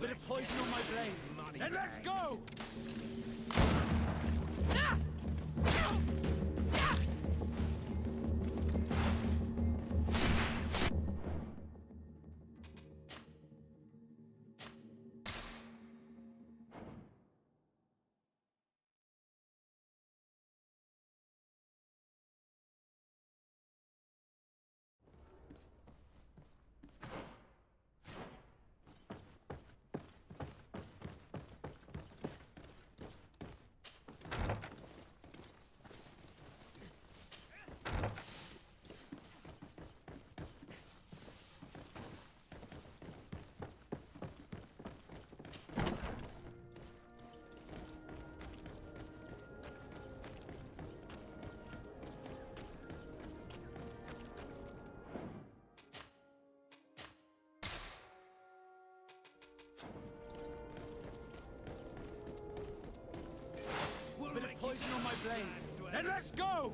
Speaker 18: Bit of poison on my blade. Then let's go! Bit of poison on my blade. Then let's go!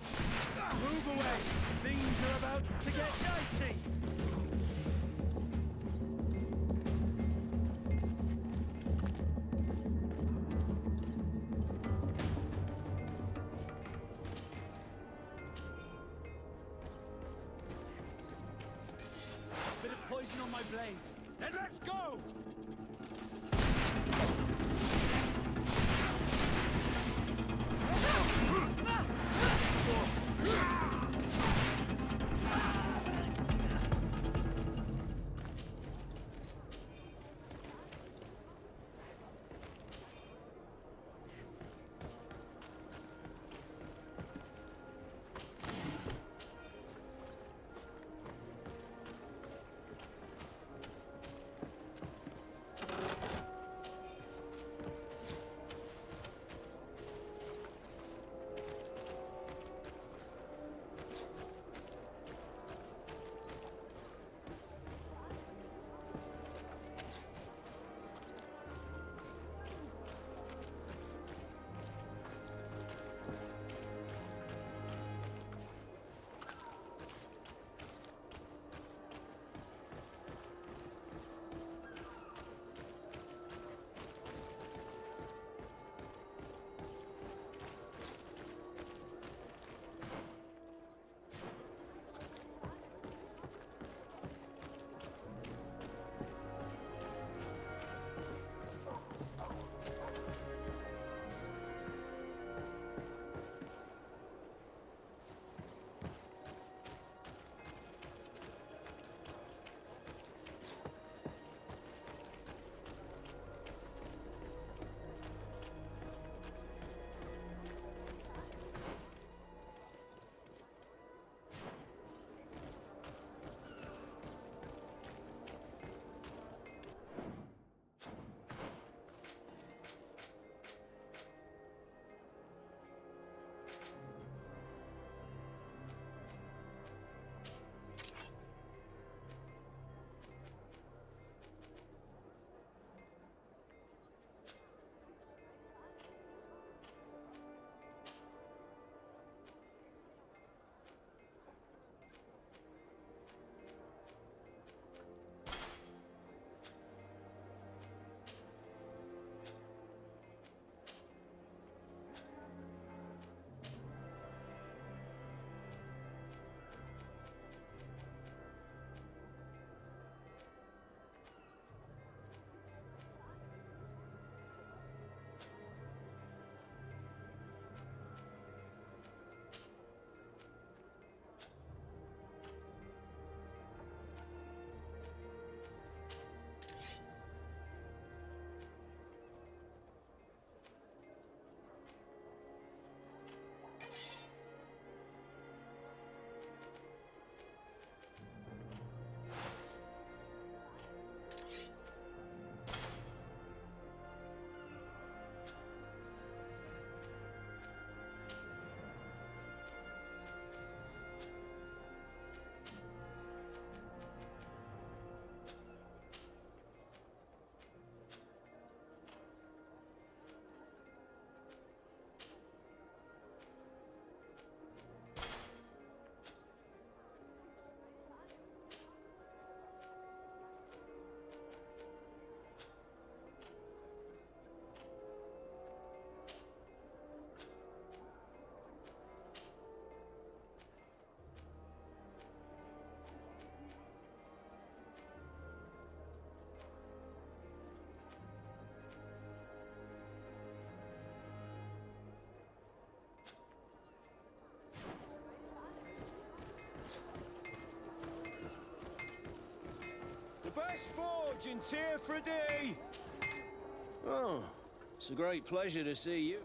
Speaker 18: Move away. Things are about to get dicey. Bit of poison on my blade. Then let's go!
Speaker 9: best forge in Tearfredy!
Speaker 15: Oh, it's a great pleasure to see you.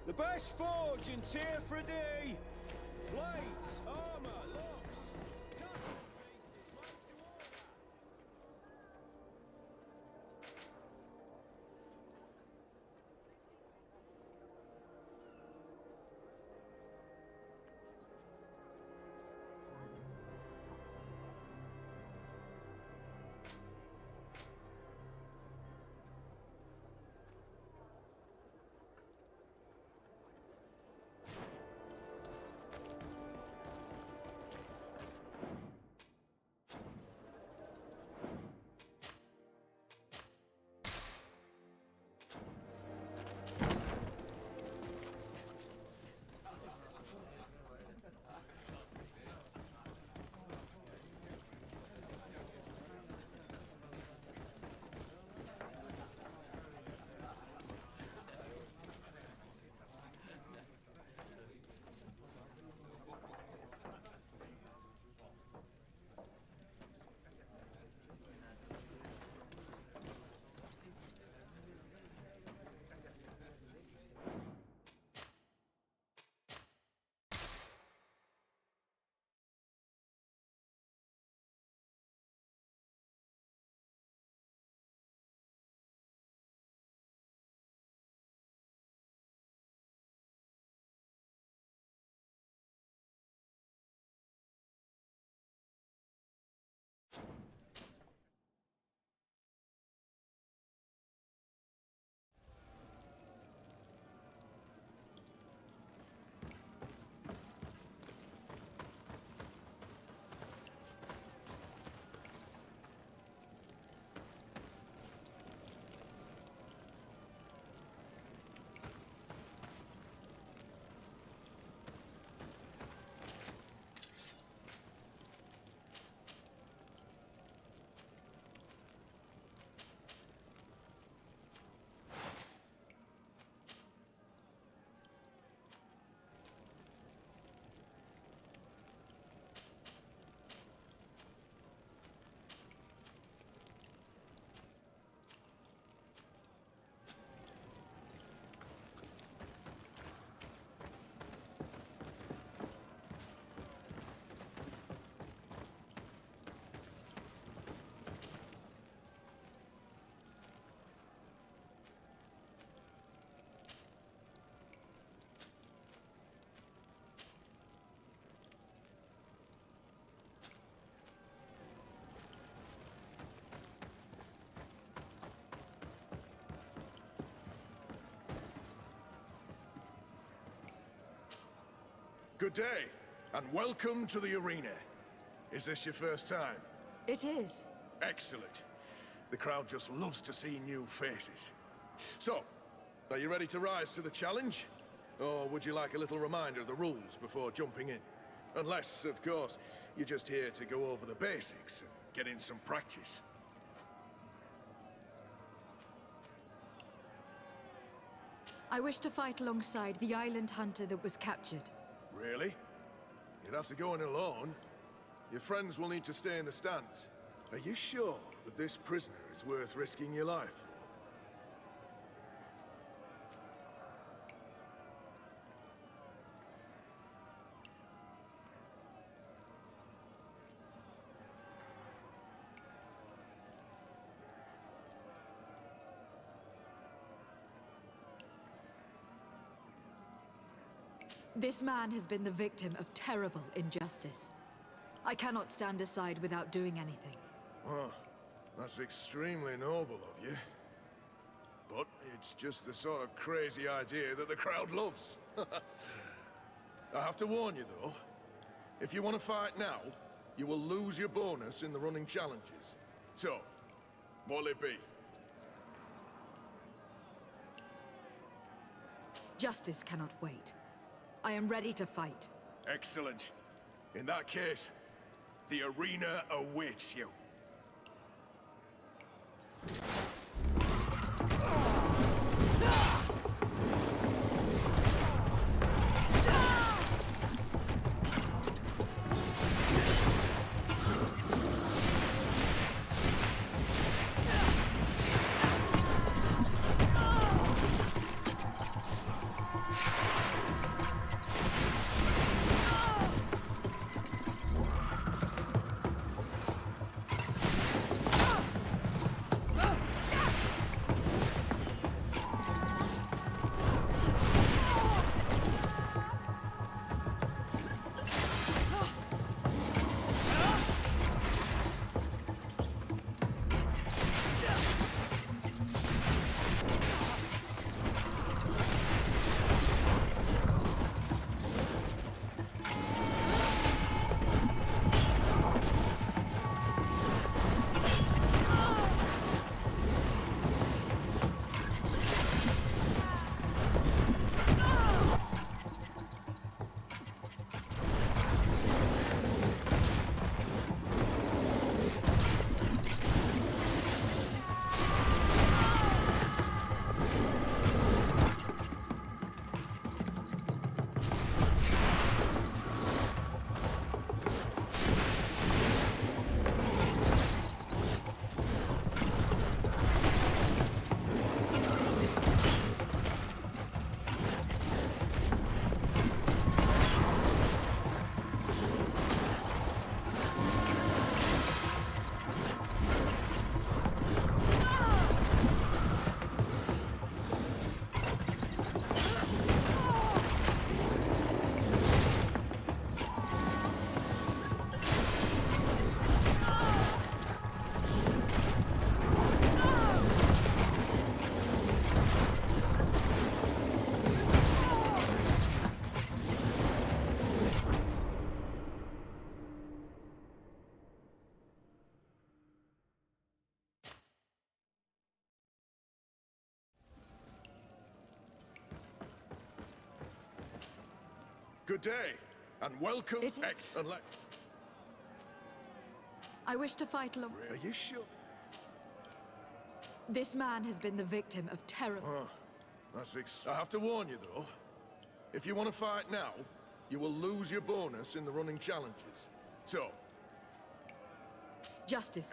Speaker 9: The best forge in Tearfredy! Blades, armor, locks, cutting pieces, made to order.
Speaker 19: Good day, and welcome to the arena. Is this your first time?
Speaker 2: It is.
Speaker 19: Excellent. The crowd just loves to see new faces. So, are you ready to rise to the challenge? Or would you like a little reminder of the rules before jumping in? Unless, of course, you're just here to go over the basics and get in some practice.
Speaker 2: I wish to fight alongside the island hunter that was captured.
Speaker 19: Really? You'd have to go in alone. Your friends will need to stay in the stands. Are you sure that this prisoner is worth risking your life for?
Speaker 2: This man has been the victim of terrible injustice. I cannot stand aside without doing anything.
Speaker 19: Well, that's extremely noble of you. But it's just the sort of crazy idea that the crowd loves. I have to warn you, though. If you want to fight now, you will lose your bonus in the running challenges. So, what'll it be?
Speaker 2: Justice cannot wait. I am ready to fight.
Speaker 19: Excellent. In that case, the arena awaits you. Good day, and welcome.
Speaker 2: I wish to fight
Speaker 19: Are you sure?
Speaker 2: This man has been the victim of terrible...
Speaker 19: I have to warn you, though. If you want to fight now, you will lose your bonus in the running challenges. So...
Speaker 2: Justice.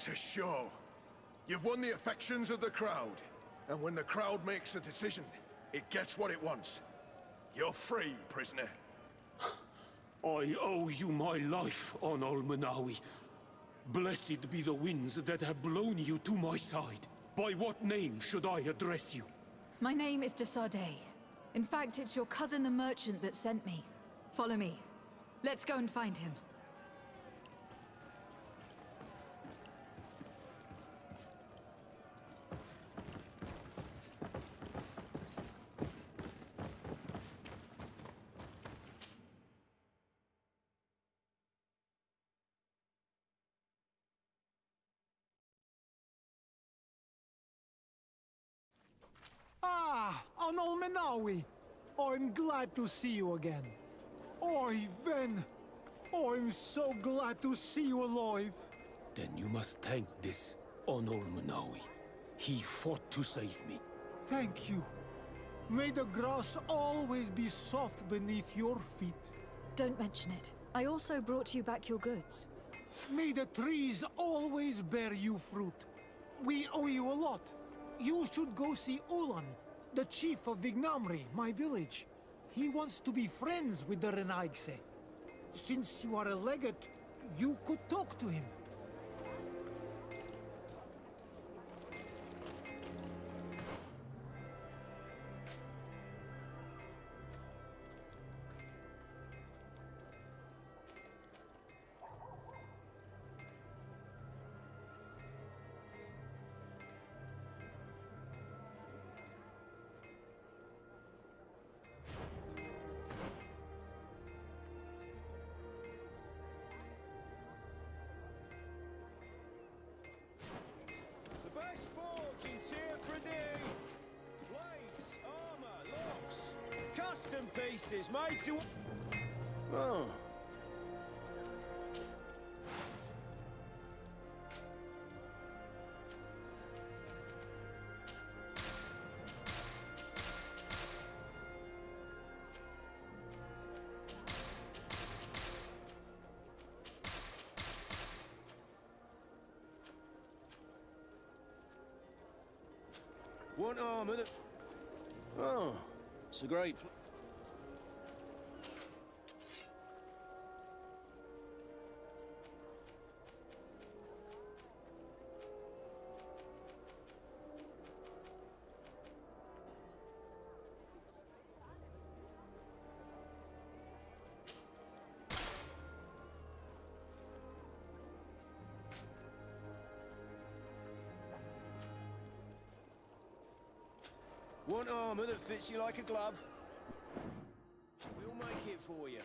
Speaker 19: What a show! You've won the affections of the crowd. And when the crowd makes a decision, it gets what it wants. You're free, prisoner.
Speaker 20: I owe you my life, Onol Manawi. Blessed be the winds that have blown you to my side. By what name should I address you?
Speaker 2: My name is Desade. In fact, it's your cousin the merchant that sent me. Follow me. Let's go and find him.
Speaker 21: Ah, Onol Menawi. I'm glad to see you again. Oi, Ven. I'm so glad to see you alive.
Speaker 20: Then you must thank this Onol Manawi. He fought to save me.
Speaker 21: Thank you. May the grass always be soft beneath your feet.
Speaker 2: Don't mention it. I also brought you back your goods.
Speaker 21: May the trees always bear you fruit. We owe you a lot. You should go see Ulan, the chief of Vignamri, my village. He wants to be friends with the Renaigse. Since you are a legate, you could talk to him.
Speaker 9: The best forge in Tearfredy! Blades, armor, locks, custom pieces made to...
Speaker 20: Oh. Want armor that... Oh, it's a great... Want armor that fits you like a glove? We'll make it for you.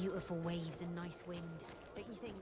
Speaker 4: Beautiful waves and nice wind, don't you think?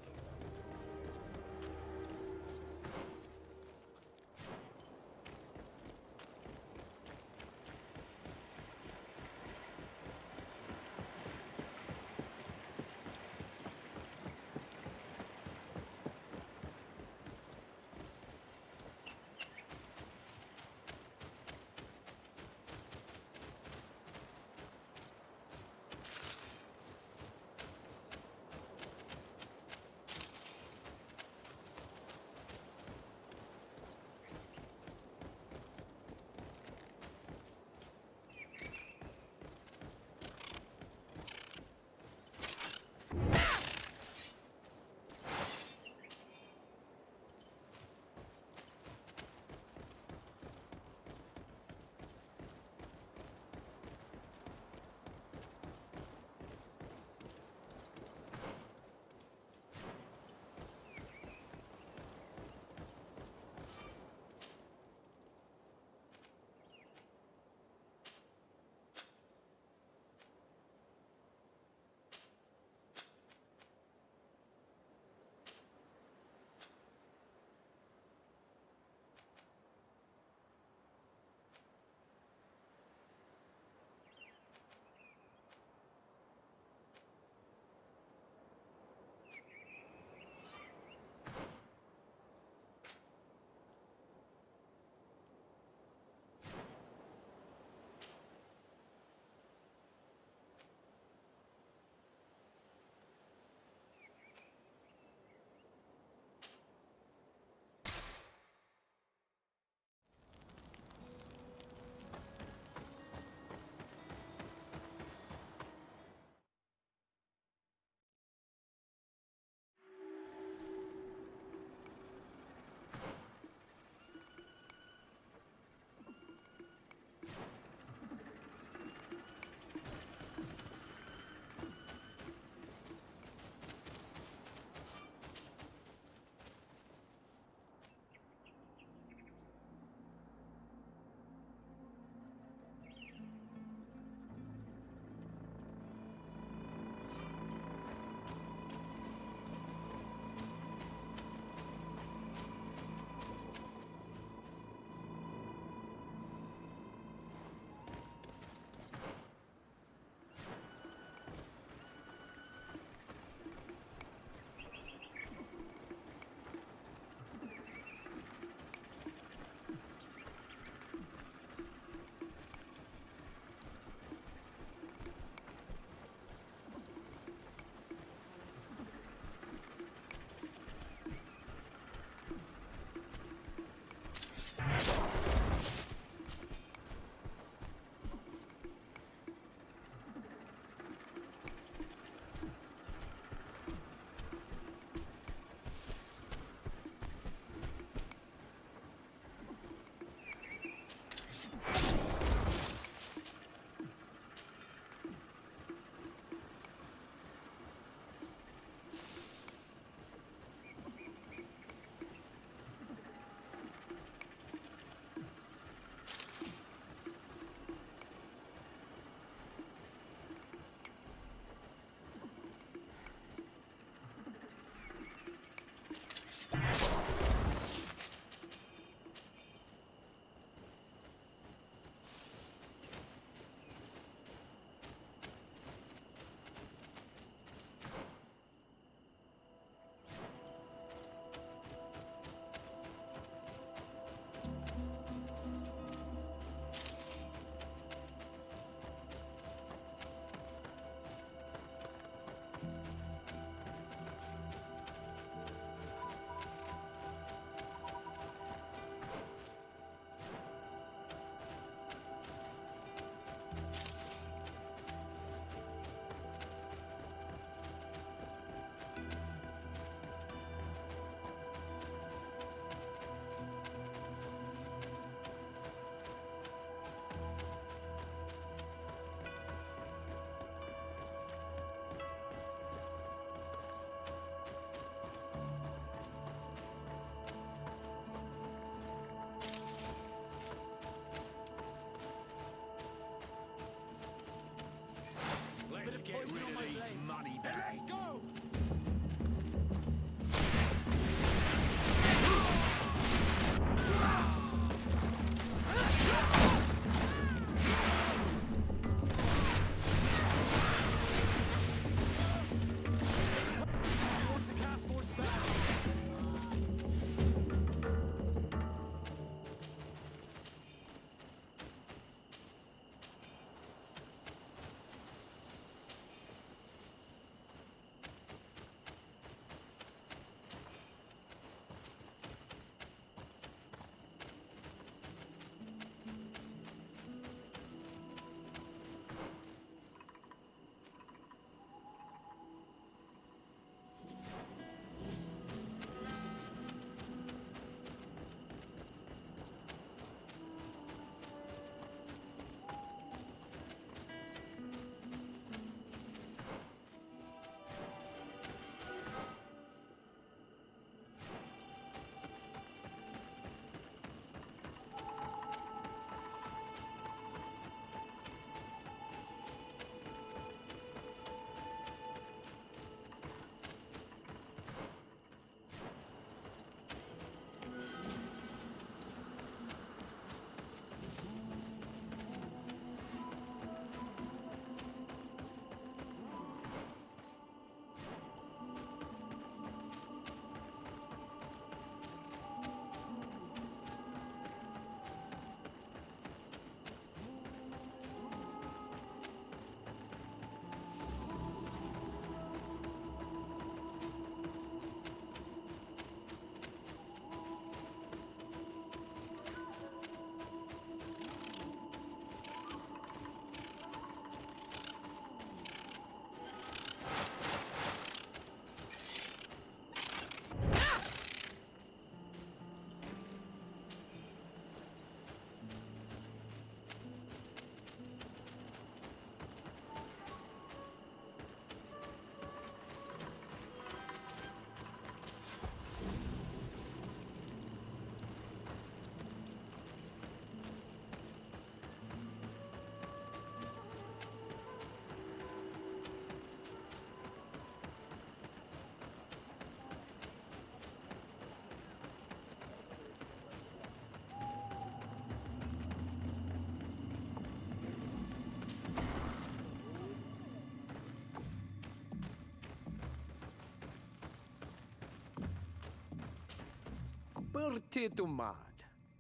Speaker 3: Bertito Mad.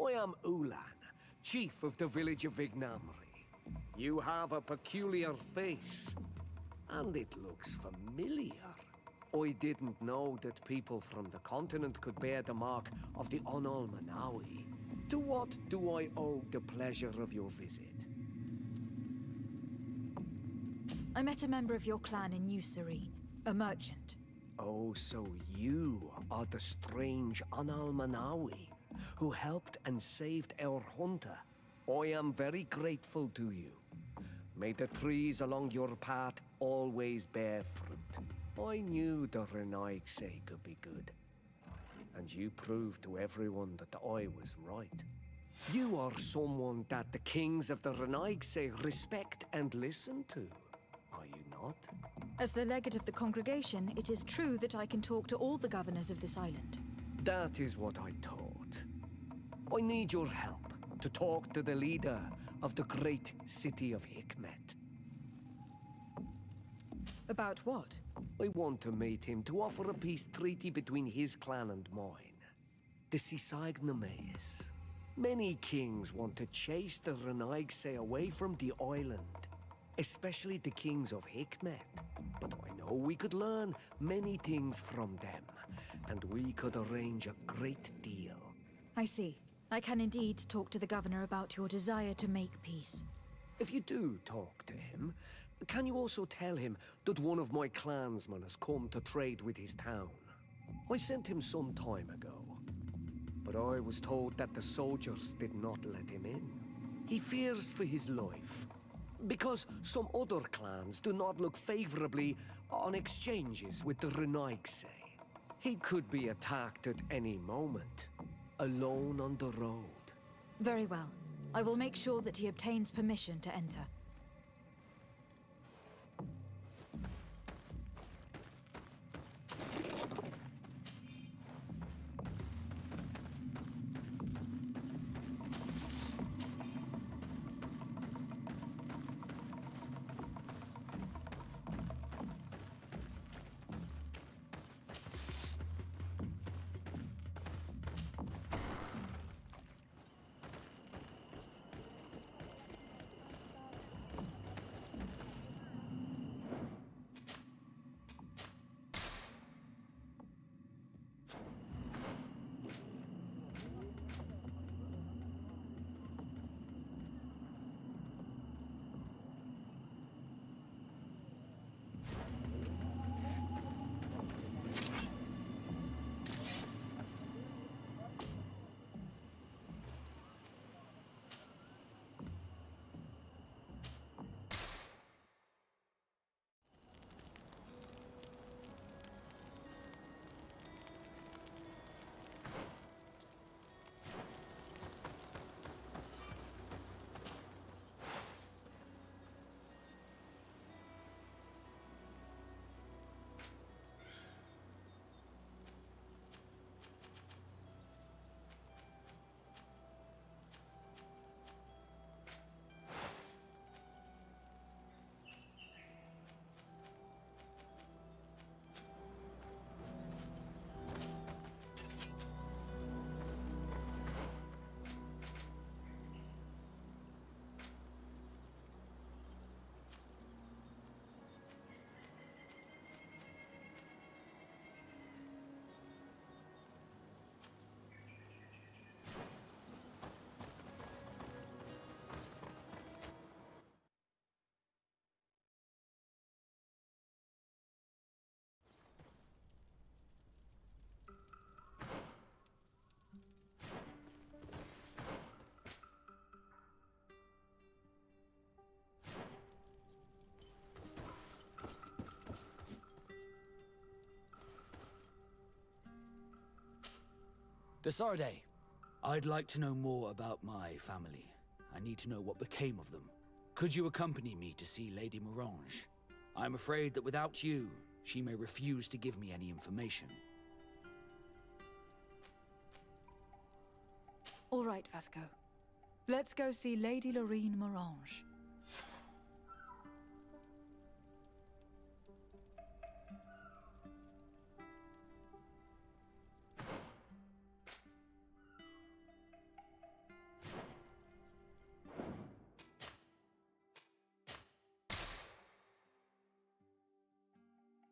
Speaker 3: I am Ulan, chief of the village of Vignamri. You have a peculiar face, and it looks familiar. I didn't know that people from the continent could bear the mark of the Onol Manawi. To what do I owe the pleasure of your visit?
Speaker 2: I met a member of your clan in New Serene, a merchant.
Speaker 3: Oh, so you are the strange Onol Manawi who helped and saved our hunter. I am very grateful to you. May the trees along your path always bear fruit. I knew the Renaigse could be good. And you proved to everyone that I was right. You are someone that the kings of the Renaigse respect and listen to, are you not?
Speaker 2: As the legate of the congregation, it is true that I can talk to all the governors of this island.
Speaker 3: That is what I thought. I need your help to talk to the leader of the great city of Hikmet.
Speaker 2: About what?
Speaker 3: I want to meet him to offer a peace treaty between his clan and mine. The Sisagnameis. Many kings want to chase the Renaigse away from the island, especially the kings of Hikmet. But I know we could learn many things from them, and we could arrange a great deal.
Speaker 2: I see. I can indeed talk to the governor about your desire to make peace.
Speaker 3: If you do talk to him, can you also tell him that one of my clansmen has come to trade with his town? I sent him some time ago, but I was told that the soldiers did not let him in. He fears for his life, because some other clans do not look favorably on exchanges with the Renaigse. He could be attacked at any moment, alone on the road.
Speaker 2: Very well. I will make sure that he obtains permission to enter.
Speaker 8: Desarde, I'd like to know more about my family. I need to know what became of them. Could you accompany me to see Lady Morange? I'm afraid that without you, she may refuse to give me any information.
Speaker 2: All right, Vasco. Let's go see Lady Lorene Morange.